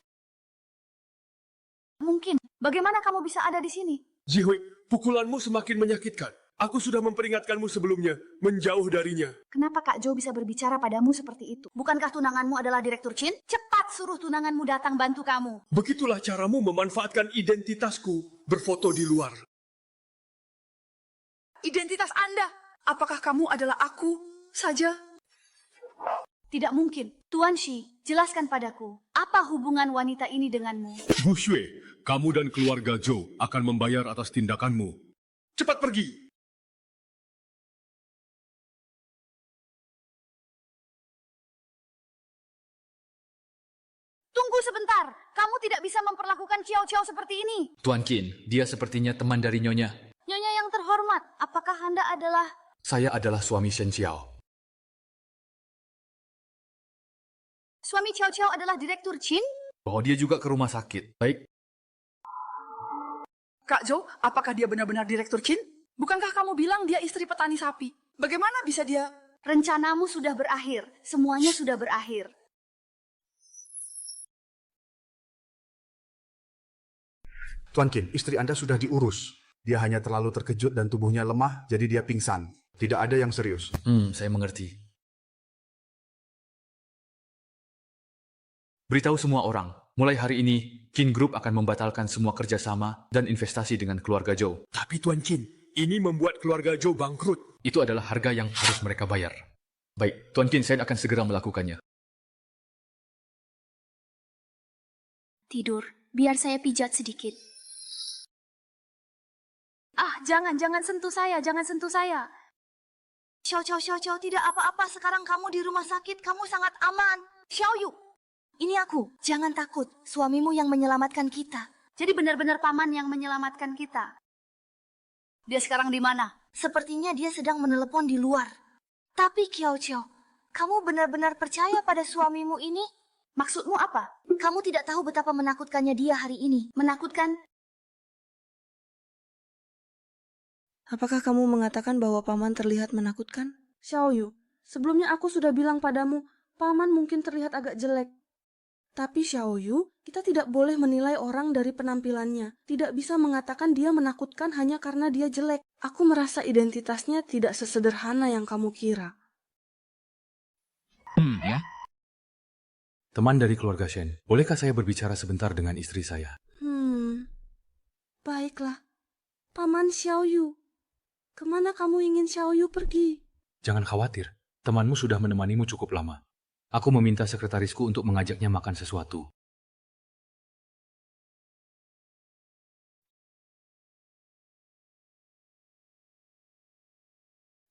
Mungkin. Bagaimana kamu bisa ada di sini? Zihui, pukulanmu semakin menyakitkan. Aku sudah memperingatkanmu sebelumnya, menjauh darinya. Kenapa Kak Zhou bisa berbicara padamu seperti itu? Bukankah tunanganmu adalah Direktur Chin? Cepat suruh tunanganmu datang bantu kamu. Begitulah caramu memanfaatkan identitasku, berfoto di luar. Identitas Anda? Apakah kamu adalah aku saja? Tidak mungkin. Tuan Shi, jelaskan padaku. Apa hubungan wanita ini denganmu? Bu Xue, kamu dan keluarga Zhou akan membayar atas tindakanmu. Cepat pergi! Tunggu sebentar. Kamu tidak bisa memperlakukan Xiao Xiao seperti ini. Tuan Qin, dia sepertinya teman dari Nyonya. Nyonya yang terhormat, apakah Anda adalah... Saya adalah suami Shen Xiao. Suami Xiao Xiao adalah Direktur Chin? Bawa dia juga ke rumah sakit. Baik. Kak Zhou, apakah dia benar-benar Direktur Chin? Bukankah kamu bilang dia istri petani sapi? Bagaimana bisa dia... Rencanamu sudah berakhir. Semuanya sudah berakhir. Tuan Qin, istri Anda sudah diurus. Dia hanya terlalu terkejut dan tubuhnya lemah, jadi dia pingsan. Tidak ada yang serius. Saya mengerti. Beritahu semua orang, mulai hari ini, Qin Group akan membatalkan semua kerjasama dan investasi dengan keluarga Zhou. Tapi Tuan Qin, ini membuat keluarga Zhou bangkrut. Itu adalah harga yang harus mereka bayar. Baik, Tuan Qin, saya akan segera melakukannya. Tidur, biar saya pijat sedikit. Ah, jangan sentuh saya, jangan sentuh saya. Xiao Xiao, tidak apa-apa. Sekarang kamu di rumah sakit, kamu sangat aman. Xiao Yu, ini aku. Jangan takut, suamimu yang menyelamatkan kita. Jadi benar-benar paman yang menyelamatkan kita. Dia sekarang di mana? Sepertinya dia sedang menelepon di luar. Tapi Xiao Xiao, kamu benar-benar percaya pada suamimu ini? Maksudmu apa? Kamu tidak tahu betapa menakutkannya dia hari ini. Menakutkan? Apakah kamu mengatakan bahwa paman terlihat menakutkan? Xiao Yu, sebelumnya aku sudah bilang padamu, paman mungkin terlihat agak jelek. Tapi Xiao Yu, kita tidak boleh menilai orang dari penampilannya. Tidak bisa mengatakan dia menakutkan hanya karena dia jelek. Aku merasa identitasnya tidak sesederhana yang kamu kira. Ya. Teman dari keluarga Shen, bolehkah saya berbicara sebentar dengan istri saya? Baiklah. Paman Xiao Yu, kemana kamu ingin Xiao Yu pergi? Jangan khawatir, temanmu sudah menemanimu cukup lama. Aku meminta sekretarisku untuk mengajaknya makan sesuatu.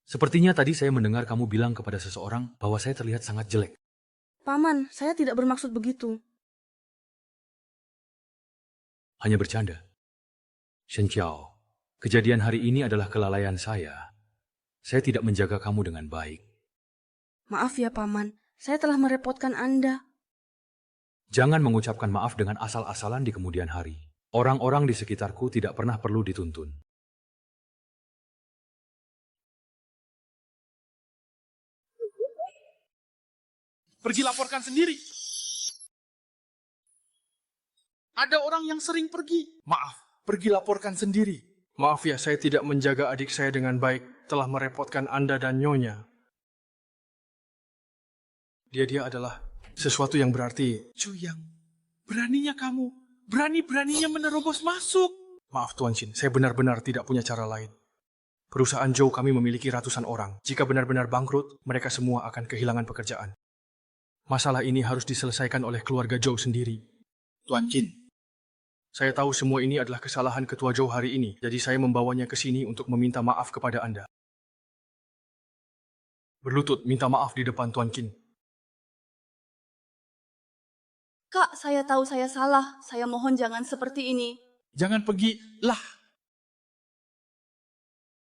Sepertinya tadi saya mendengar kamu bilang kepada seseorang bahwa saya terlihat sangat jelek. Paman, saya tidak bermaksud begitu. Hanya bercanda. Shen Qiao, kejadian hari ini adalah kelalaian saya. Saya tidak menjaga kamu dengan baik. Maaf ya, Paman. Saya telah merepotkan Anda. Jangan mengucapkan maaf dengan asal-asalan di kemudian hari. Orang-orang di sekitarku tidak pernah perlu dituntun. Pergi laporkan sendiri. Ada orang yang sering pergi. Maaf, pergi laporkan sendiri. Maaf ya, saya tidak menjaga adik saya dengan baik. Telah merepotkan Anda dan Nyonya. Dia adalah sesuatu yang berarti. Juyang, beraninya kamu. Berani-beraninya menerobos masuk. Maaf Tuan Chin, saya benar-benar tidak punya cara lain. Perusahaan Zhou kami memiliki ratusan orang. Jika benar-benar bangkrut, mereka semua akan kehilangan pekerjaan. Masalah ini harus diselesaikan oleh keluarga Zhou sendiri. Tuan Chin, saya tahu semua ini adalah kesalahan Ketua Zhou hari ini, jadi saya membawanya ke sini untuk meminta maaf kepada Anda. Berlutut minta maaf di depan Tuan Qin. Kak, saya tahu saya salah. Saya mohon jangan seperti ini. jangan pergi lah.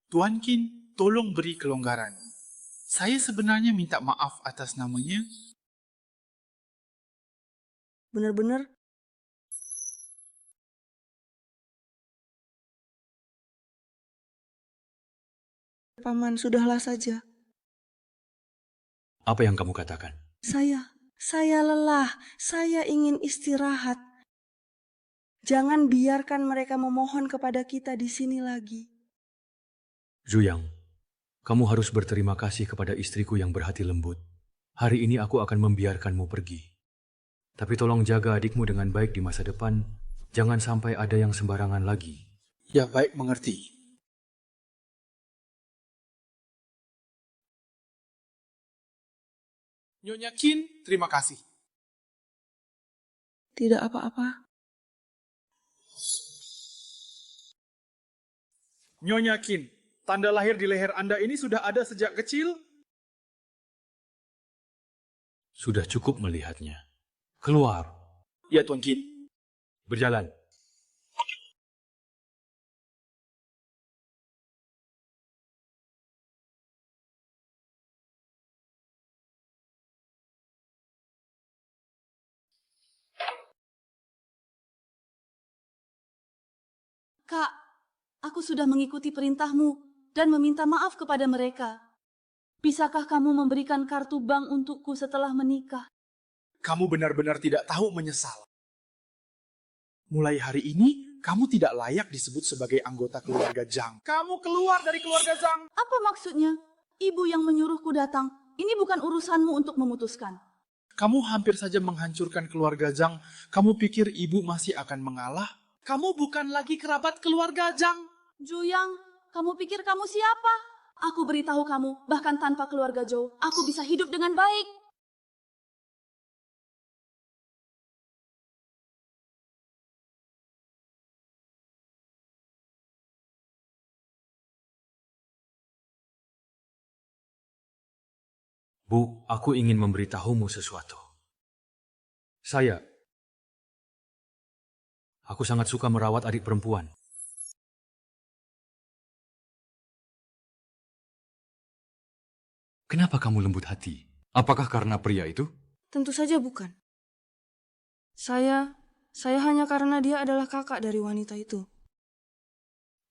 Tuan Qin, tolong beri kelonggaran. Saya sebenarnya minta maaf atas namanya. Benar-benar. Paman, sudahlah saja. Apa yang kamu katakan? Saya lelah. Saya ingin istirahat. Jangan biarkan mereka memohon kepada kita di sini lagi. Zuyang, kamu harus berterima kasih kepada istriku yang berhati lembut. Hari ini aku akan membiarkanmu pergi. Tapi tolong jaga adikmu dengan baik di masa depan. Jangan sampai ada yang sembarangan lagi. Ya baik, mengerti. Nyonya Qin, terima kasih. Tidak apa-apa. Nyonya Qin, tanda lahir di leher Anda ini sudah ada sejak kecil? Sudah cukup melihatnya. Keluar. Ya, Tuan Qin. Berjalan. Kak, aku sudah mengikuti perintahmu dan meminta maaf kepada mereka. Bisakah kamu memberikan kartu bank untukku setelah menikah? Kamu benar-benar tidak tahu menyesal. Mulai hari ini, kamu tidak layak disebut sebagai anggota keluarga Zhang. Kamu keluar dari keluarga Zhang. Apa maksudnya? Ibu yang menyuruhku datang. Ini bukan urusanmu untuk memutuskan. Kamu hampir saja menghancurkan keluarga Zhang. Kamu pikir ibu masih akan mengalah? Kamu bukan lagi kerabat keluarga Zhang. Juyang, kamu pikir kamu siapa? Aku beritahu kamu, bahkan tanpa keluarga Zhou, aku bisa hidup dengan baik. Bu, aku ingin memberitahumu sesuatu. Aku sangat suka merawat adik perempuan. Kenapa kamu lembut hati? Apakah karena pria itu? Tentu saja bukan. Saya hanya karena dia adalah kakak dari wanita itu.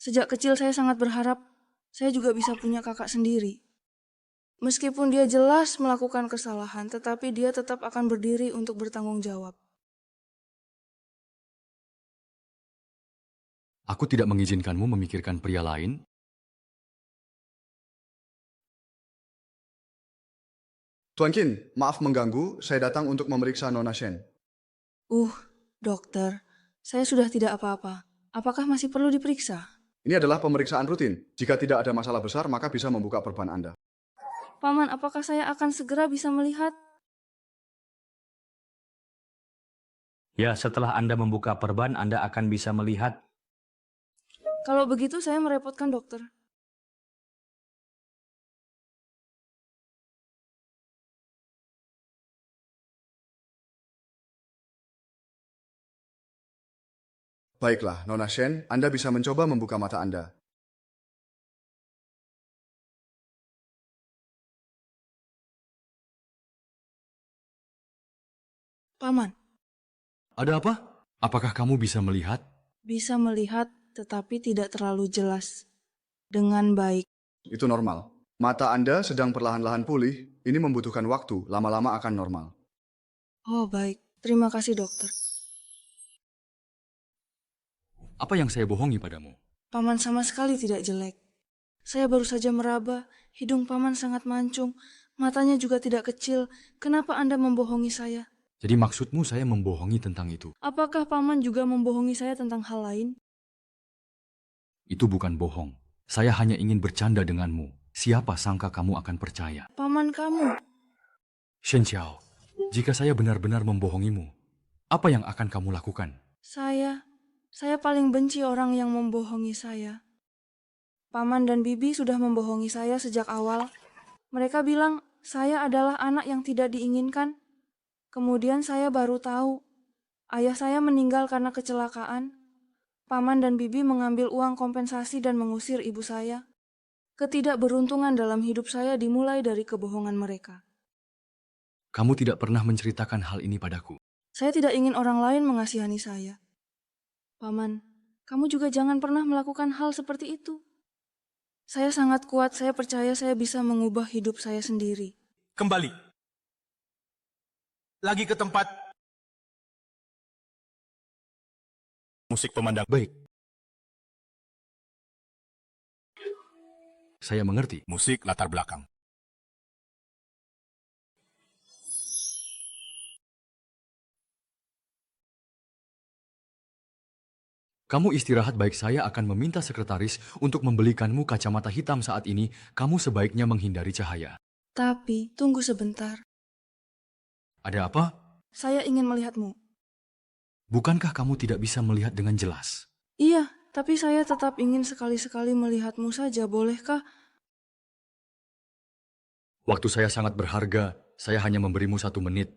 Sejak kecil saya sangat berharap saya juga bisa punya kakak sendiri. Meskipun dia jelas melakukan kesalahan, tetapi dia tetap akan berdiri untuk bertanggung jawab. Aku tidak mengizinkanmu memikirkan pria lain. Tuan Qin, maaf mengganggu, saya datang untuk memeriksa Nona Shen. Dokter, saya sudah tidak apa-apa. Apakah masih perlu diperiksa? Ini adalah pemeriksaan rutin. Jika tidak ada masalah besar, maka bisa membuka perban Anda. Paman, apakah saya akan segera bisa melihat? Ya, setelah Anda membuka perban, Anda akan bisa melihat. Kalau begitu saya merepotkan dokter. Baiklah, Nona Shen, Anda bisa mencoba membuka mata Anda. Paman. Ada apa? Apakah kamu bisa melihat? Bisa melihat, tetapi tidak terlalu jelas. Dengan baik. Itu normal. Mata Anda sedang perlahan-lahan pulih. Ini membutuhkan waktu, lama-lama akan normal. Oh, baik. Terima kasih, dokter. Apa yang saya bohongi padamu? Paman sama sekali tidak jelek. Saya baru saja meraba, hidung Paman sangat mancung, matanya juga tidak kecil. Kenapa Anda membohongi saya? Jadi maksudmu saya membohongi tentang itu? Apakah Paman juga membohongi saya tentang hal lain? Itu bukan bohong. Saya hanya ingin bercanda denganmu. Siapa sangka kamu akan percaya? Paman kamu. Shen Qiao, jika saya benar-benar membohongimu, apa yang akan kamu lakukan? Saya paling benci orang yang membohongi saya. Paman dan Bibi sudah membohongi saya sejak awal. Mereka bilang saya adalah anak yang tidak diinginkan. Kemudian saya baru tahu, ayah saya meninggal karena kecelakaan. Paman dan Bibi mengambil uang kompensasi dan mengusir ibu saya. Ketidakberuntungan dalam hidup saya dimulai dari kebohongan mereka. Kamu tidak pernah menceritakan hal ini padaku. Saya tidak ingin orang lain mengasihani saya. Paman, kamu juga jangan pernah melakukan hal seperti itu. Saya sangat kuat, saya percaya saya bisa mengubah hidup saya sendiri. Kembali. Lagi ke tempat musik pemandang. Baik. Saya mengerti. Musik latar belakang. Kamu istirahat, baik. Saya akan meminta sekretaris untuk membelikanmu kacamata hitam saat ini. Kamu sebaiknya menghindari cahaya. Tapi, tunggu sebentar. Ada apa? Saya ingin melihatmu. Bukankah kamu tidak bisa melihat dengan jelas? Iya, tapi saya tetap ingin sekali-sekali melihatmu saja, bolehkah? Waktu saya sangat berharga. Saya hanya memberimu 1 menit.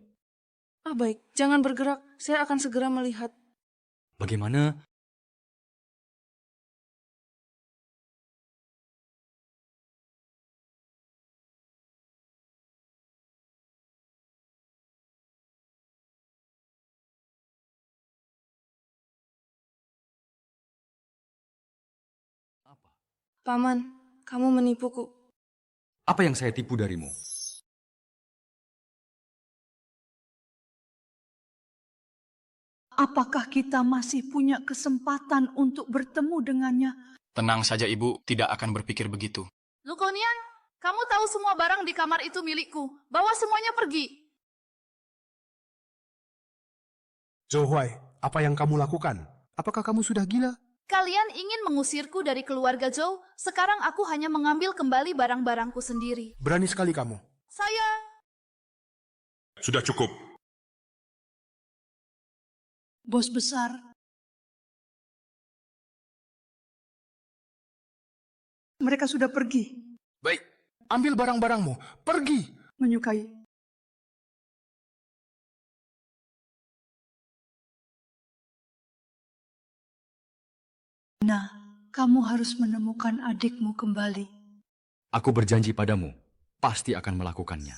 Baik, jangan bergerak. Saya akan segera melihat. Bagaimana? Paman, kamu menipuku. Apa yang saya tipu darimu? Apakah kita masih punya kesempatan untuk bertemu dengannya? Tenang saja Ibu, tidak akan berpikir begitu. Lukonian, kamu tahu semua barang di kamar itu milikku. Bawa semuanya pergi. Zhou Huai, apa yang kamu lakukan? Apakah kamu sudah gila? Kalian ingin mengusirku dari keluarga Zhou? Sekarang aku hanya mengambil kembali barang-barangku sendiri. Berani sekali kamu. Saya... Sudah cukup. Bos besar, mereka sudah pergi. Baik, ambil barang-barangmu. Pergi. Menyukai. Nah, kamu harus menemukan adikmu kembali. Aku berjanji padamu, pasti akan melakukannya.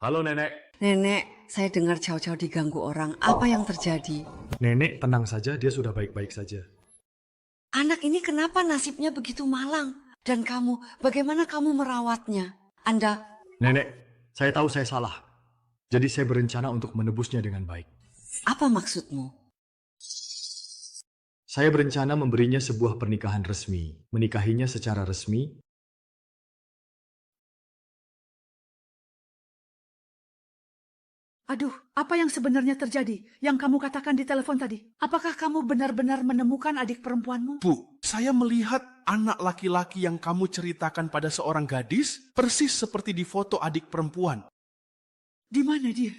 Halo Nenek. Nenek, saya dengar Cao-Cao diganggu orang. Apa yang terjadi? Nenek, tenang saja, dia sudah baik-baik saja. Anak ini kenapa nasibnya begitu malang? Dan kamu, bagaimana kamu merawatnya? Anda... Nenek, saya tahu saya salah. Jadi saya berencana untuk menebusnya dengan baik. Apa maksudmu? Saya berencana memberinya sebuah pernikahan resmi. Menikahinya secara resmi. Aduh, apa yang sebenarnya terjadi? Yang kamu katakan di telepon tadi? Apakah kamu benar-benar menemukan adik perempuanmu? Bu, saya melihat anak laki-laki yang kamu ceritakan pada seorang gadis persis seperti di foto adik perempuan. Di mana dia?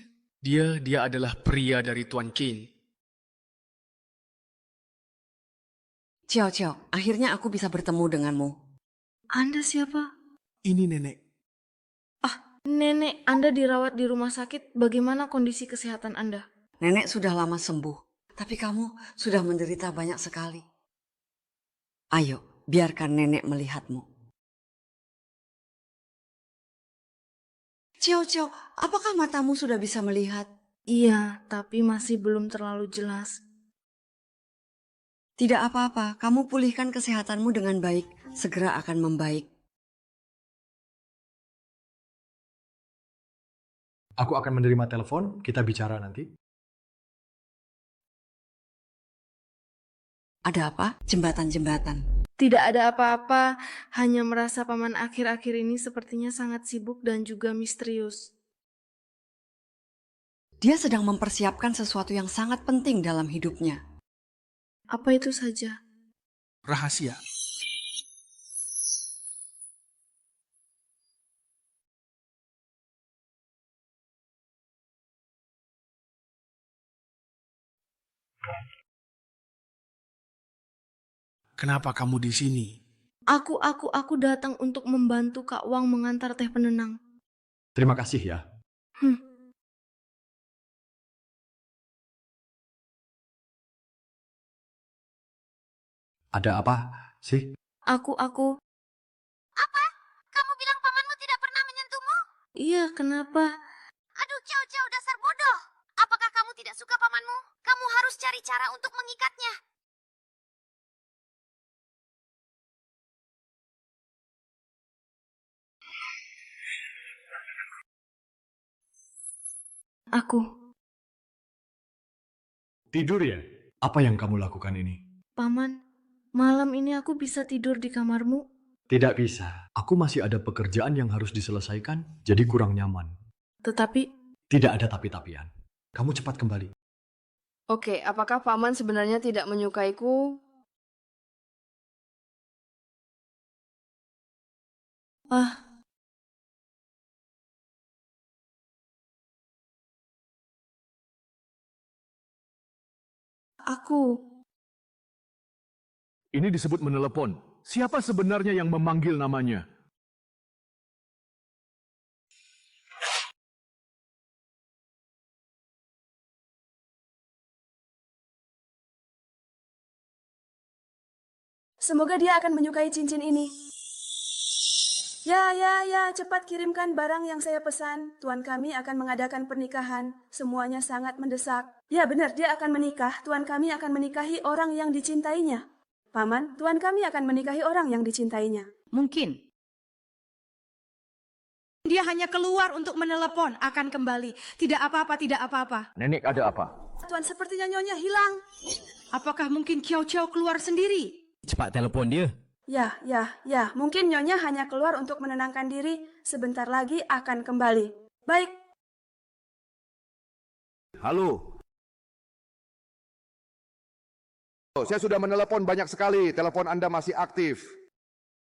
Dia adalah pria dari Tuan Qin. Cao-Cao, akhirnya aku bisa bertemu denganmu. Anda siapa? Ini nenek. Nenek, Anda dirawat di rumah sakit. Bagaimana kondisi kesehatan Anda? Nenek sudah lama sembuh, tapi kamu sudah menderita banyak sekali. Ayo, biarkan nenek melihatmu. Cao-Cao, apakah matamu sudah bisa melihat? Iya, tapi masih belum terlalu jelas. Tidak apa-apa, kamu pulihkan kesehatanmu dengan baik. Segera akan membaik. Aku akan menerima telepon, kita bicara nanti. Ada apa? Jembatan-jembatan. Tidak ada apa-apa, hanya merasa paman akhir-akhir ini sepertinya sangat sibuk dan juga misterius. Dia sedang mempersiapkan sesuatu yang sangat penting dalam hidupnya. Apa itu saja? Rahasia. Kenapa kamu di sini? Aku datang untuk membantu Kak Wang mengantar teh penenang. Terima kasih ya. Ada apa sih? Aku. Apa? Kamu bilang pamanmu tidak pernah menyentuhmu? Iya, kenapa? Aduh, Ciao, dasar bodoh. Apakah kamu tidak suka pamanmu? Kamu harus cari cara untuk mengikatnya. Aku. Tidur ya? Apa yang kamu lakukan ini? Paman, malam ini aku bisa tidur di kamarmu? Tidak bisa. Aku masih ada pekerjaan yang harus diselesaikan, jadi kurang nyaman. Tetapi... Tidak ada tapi-tapian. Kamu cepat kembali. Oke, apakah paman sebenarnya tidak menyukaiku? Aku. Ini disebut menelepon. Siapa sebenarnya yang memanggil namanya? Semoga dia akan menyukai cincin ini. Ya, cepat kirimkan barang yang saya pesan. Tuan kami akan mengadakan pernikahan. Semuanya sangat mendesak. Ya benar, dia akan menikah. Tuan kami akan menikahi orang yang dicintainya. Paman, tuan kami akan menikahi orang yang dicintainya. Mungkin. Dia hanya keluar untuk menelepon, akan kembali. Tidak apa-apa. Nenek ada apa? Tuan, sepertinya nyonya hilang. Apakah mungkin Ciao keluar sendiri? Cepat telepon dia. Ya, mungkin nyonya hanya keluar untuk menenangkan diri. Sebentar lagi akan kembali. Baik. Halo. Saya sudah menelepon banyak sekali. Telepon Anda masih aktif.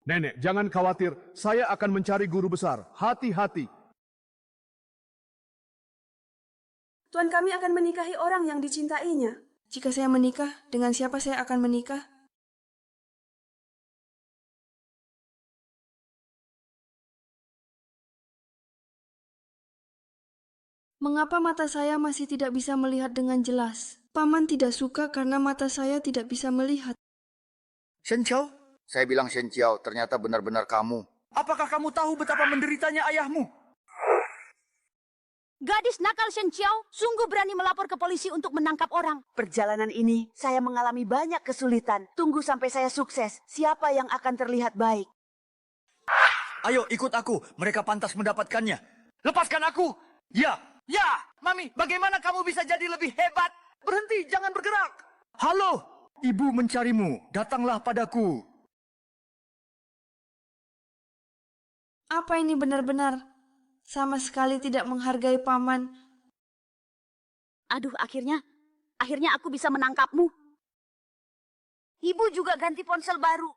Nenek, jangan khawatir. Saya akan mencari guru besar. Hati-hati. Tuan kami akan menikahi orang yang dicintainya. Jika saya menikah, dengan siapa saya akan menikah? Mengapa mata saya masih tidak bisa melihat dengan jelas? Paman tidak suka karena mata saya tidak bisa melihat. Shen Qiao? Saya bilang Shen Qiao, ternyata benar-benar kamu. Apakah kamu tahu betapa menderitanya ayahmu? Gadis nakal Shen Qiao sungguh berani melapor ke polisi untuk menangkap orang. Perjalanan ini saya mengalami banyak kesulitan. Tunggu sampai saya sukses. Siapa yang akan terlihat baik? Ayo ikut aku, mereka pantas mendapatkannya. Lepaskan aku! Ya, Mami, bagaimana kamu bisa jadi lebih hebat? Berhenti, jangan bergerak. Halo, ibu mencarimu, datanglah padaku. Apa ini benar-benar? Sama sekali tidak menghargai paman. Aduh, akhirnya aku bisa menangkapmu. Ibu juga ganti ponsel baru.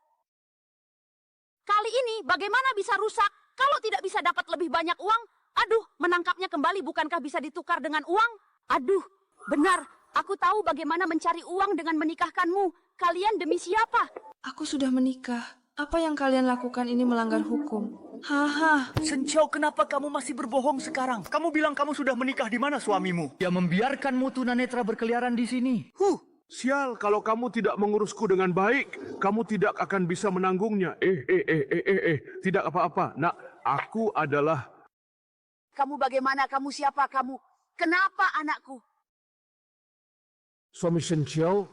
Kali ini bagaimana bisa rusak kalau tidak bisa dapat lebih banyak uang? Aduh, menangkapnya kembali bukankah bisa ditukar dengan uang? Aduh, benar. Aku tahu bagaimana mencari uang dengan menikahkanmu. Kalian demi siapa? Aku sudah menikah. Apa yang kalian lakukan ini melanggar hukum. Haha. Shen Qiao, kenapa kamu masih berbohong sekarang? Kamu bilang kamu sudah menikah di mana suamimu? Dia membiarkanmu tunanetra berkeliaran di sini. Sial, kalau kamu tidak mengurusku dengan baik, kamu tidak akan bisa menanggungnya. Tidak apa-apa. Nak, aku adalah... Kamu bagaimana? Kamu siapa? Kamu kenapa anakku? Suami Shen Qiao.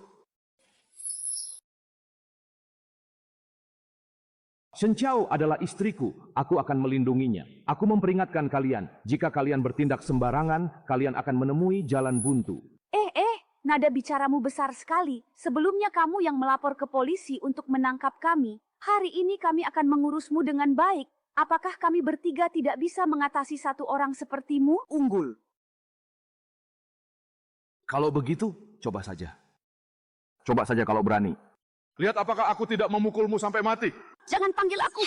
Shen Qiao adalah istriku, aku akan melindunginya. Aku memperingatkan kalian, jika kalian bertindak sembarangan, kalian akan menemui jalan buntu. Nada bicaramu besar sekali. Sebelumnya kamu yang melapor ke polisi untuk menangkap kami. Hari ini kami akan mengurusmu dengan baik. Apakah kami bertiga tidak bisa mengatasi satu orang sepertimu? Unggul. Kalau begitu, coba saja. Coba saja kalau berani. Lihat apakah aku tidak memukulmu sampai mati. Jangan panggil aku.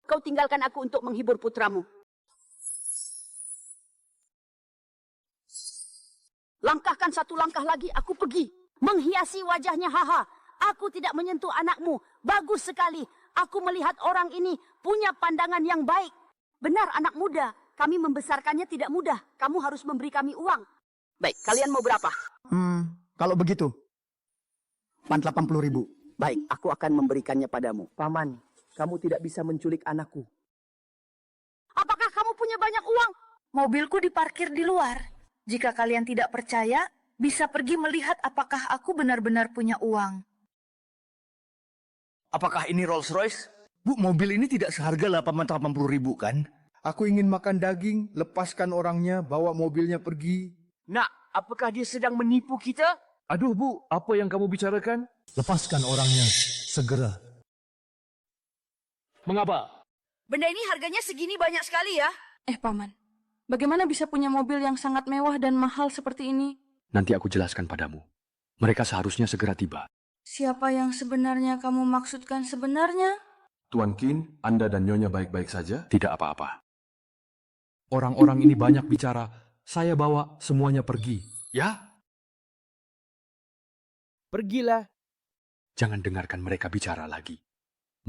Kau tinggalkan aku untuk menghibur putramu. Langkahkan satu langkah lagi, aku pergi. Menghiasi wajahnya, haha. Aku tidak menyentuh anakmu. Bagus sekali. Aku melihat orang ini punya pandangan yang baik. Benar, anak muda. Kami membesarkannya tidak mudah. Kamu harus memberi kami uang. Baik, kalian mau berapa? Kalau begitu, 80.000. Baik, aku akan memberikannya padamu. Paman, kamu tidak bisa menculik anakku. Apakah kamu punya banyak uang? Mobilku diparkir di luar. Jika kalian tidak percaya, bisa pergi melihat apakah aku benar-benar punya uang. Apakah ini Rolls Royce? Bu, mobil ini tidak seharga 80.000 kan? Aku ingin makan daging, lepaskan orangnya, bawa mobilnya pergi. Nak, apakah dia sedang menipu kita? Aduh Bu, apa yang kamu bicarakan? Lepaskan orangnya, segera. Mengapa? Benda ini harganya segini banyak sekali ya. Paman, bagaimana bisa punya mobil yang sangat mewah dan mahal seperti ini? Nanti aku jelaskan padamu. Mereka seharusnya segera tiba. Siapa yang sebenarnya kamu maksudkan sebenarnya? Tuan Qin, Anda dan Nyonya baik-baik saja? Tidak apa-apa. Orang-orang ini banyak bicara. Saya bawa semuanya pergi. Ya? Pergilah. Jangan dengarkan mereka bicara lagi.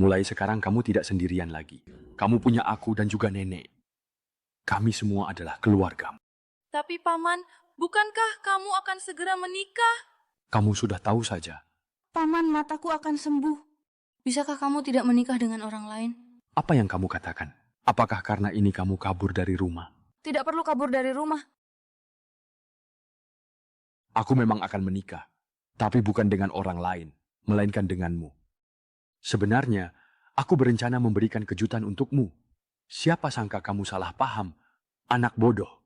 Mulai sekarang kamu tidak sendirian lagi. Kamu punya aku dan juga nenek. Kami semua adalah keluargamu. Tapi Paman, bukankah kamu akan segera menikah? Kamu sudah tahu saja. Paman, mataku akan sembuh. Bisakah kamu tidak menikah dengan orang lain? Apa yang kamu katakan? Apakah karena ini kamu kabur dari rumah? Tidak perlu kabur dari rumah. Aku memang akan menikah. Tapi bukan dengan orang lain, melainkan denganmu. Sebenarnya, aku berencana memberikan kejutan untukmu. Siapa sangka kamu salah paham, anak bodoh.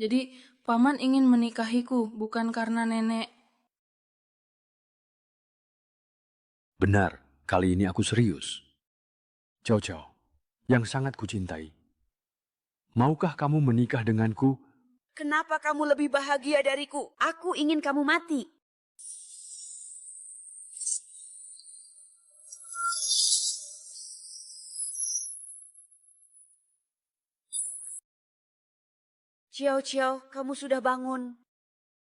Jadi, Paman ingin menikahiku, bukan karena nenek. Benar, kali ini aku serius. Cao Cao, yang sangat kucintai. Maukah kamu menikah denganku? Kenapa kamu lebih bahagia dariku? Aku ingin kamu mati. Ciao, Ciao, kamu sudah bangun.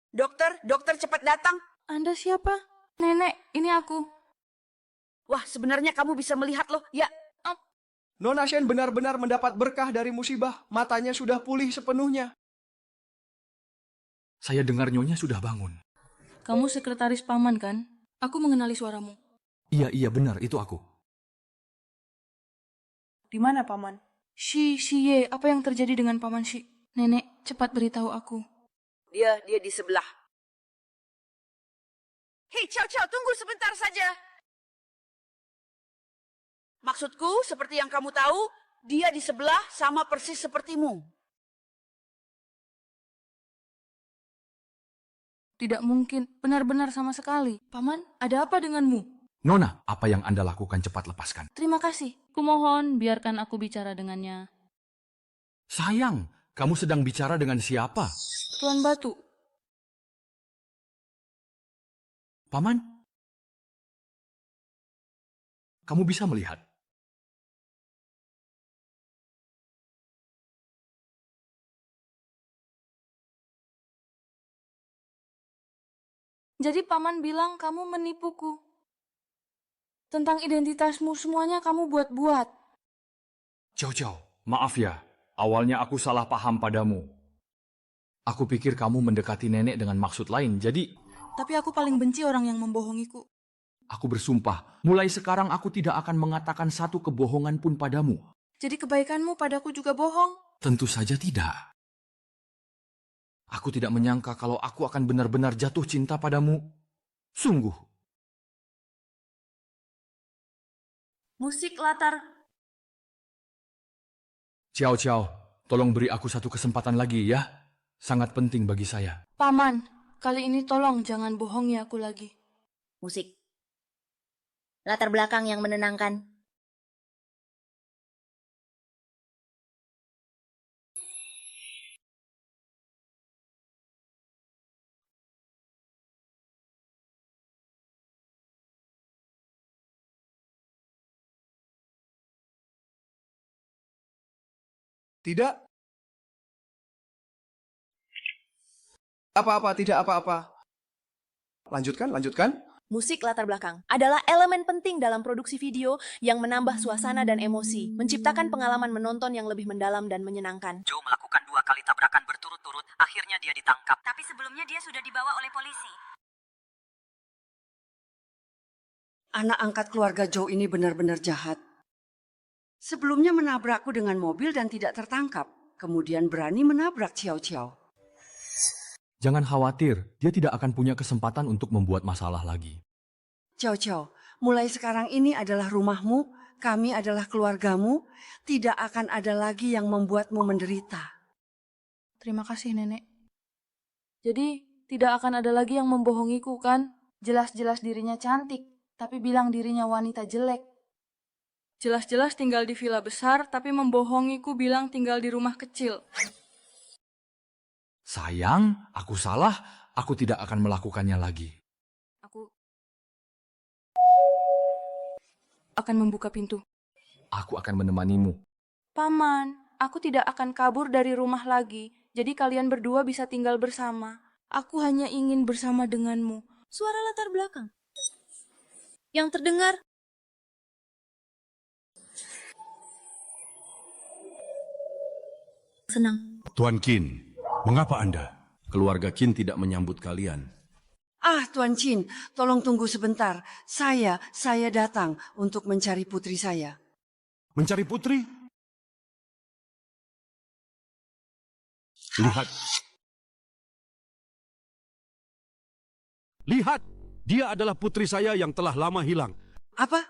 Dokter, cepat datang. Anda siapa? Nenek, ini aku. Wah, sebenarnya kamu bisa melihat loh. Ya. Nona Shen benar-benar mendapat berkah dari musibah. Matanya sudah pulih sepenuhnya. Saya dengar Nyonya sudah bangun. Kamu sekretaris Paman kan? Aku mengenali suaramu. Iya, benar, itu aku. Di mana Paman? Ye, apa yang terjadi dengan Paman Shi? Nenek, cepat beritahu aku. Dia di sebelah. Hei, Ciao, tunggu sebentar saja. Maksudku, seperti yang kamu tahu, dia di sebelah sama persis sepertimu. Tidak mungkin, benar-benar sama sekali. Paman, ada apa denganmu? Nona, apa yang Anda lakukan cepat lepaskan. Terima kasih. Kumohon, biarkan aku bicara dengannya. Sayang, kamu sedang bicara dengan siapa? Tuan Batu. Paman? Kamu bisa melihat? Jadi Paman bilang kamu menipuku. Tentang identitasmu semuanya kamu buat-buat. Cao, maaf ya. Awalnya aku salah paham padamu. Aku pikir kamu mendekati nenek dengan maksud lain, jadi... Tapi aku paling benci orang yang membohongiku. Aku bersumpah, mulai sekarang aku tidak akan mengatakan satu kebohongan pun padamu. Jadi kebaikanmu padaku juga bohong? Tentu saja tidak. Aku tidak menyangka kalau aku akan benar-benar jatuh cinta padamu. Sungguh. Musik latar. Ciao, ciao. Tolong beri aku satu kesempatan lagi ya. Sangat penting bagi saya. Paman, kali ini tolong jangan bohongi aku lagi. Musik. Latar belakang yang menenangkan. Tidak. Apa-apa, tidak apa-apa. Lanjutkan, lanjutkan. Musik latar belakang adalah elemen penting dalam produksi video yang menambah suasana dan emosi, menciptakan pengalaman menonton yang lebih mendalam dan menyenangkan. Joe melakukan 2 kali tabrakan berturut-turut, akhirnya dia ditangkap. Tapi sebelumnya dia sudah dibawa oleh polisi. Anak angkat keluarga Joe ini benar-benar jahat. Sebelumnya menabrakku dengan mobil dan tidak tertangkap. Kemudian berani menabrak Ciao Ciao. Jangan khawatir, dia tidak akan punya kesempatan untuk membuat masalah lagi. Ciao Ciao, mulai sekarang ini adalah rumahmu, kami adalah keluargamu, tidak akan ada lagi yang membuatmu menderita. Terima kasih, Nenek. Jadi, tidak akan ada lagi yang membohongiku, kan? Jelas-jelas dirinya cantik, tapi bilang dirinya wanita jelek. Jelas-jelas tinggal di villa besar, tapi membohongiku bilang tinggal di rumah kecil. Sayang, aku salah. Aku tidak akan melakukannya lagi. Aku akan membuka pintu. Aku akan menemanimu. Paman, aku tidak akan kabur dari rumah lagi, jadi kalian berdua bisa tinggal bersama. Aku hanya ingin bersama denganmu. Suara latar belakang yang terdengar. Senang. Tuan Qin, mengapa Anda? Keluarga Qin tidak menyambut kalian. Ah, Tuan Qin, tolong tunggu sebentar. Saya datang untuk mencari putri saya. Mencari putri? Lihat. Lihat, dia adalah putri saya yang telah lama hilang. Apa?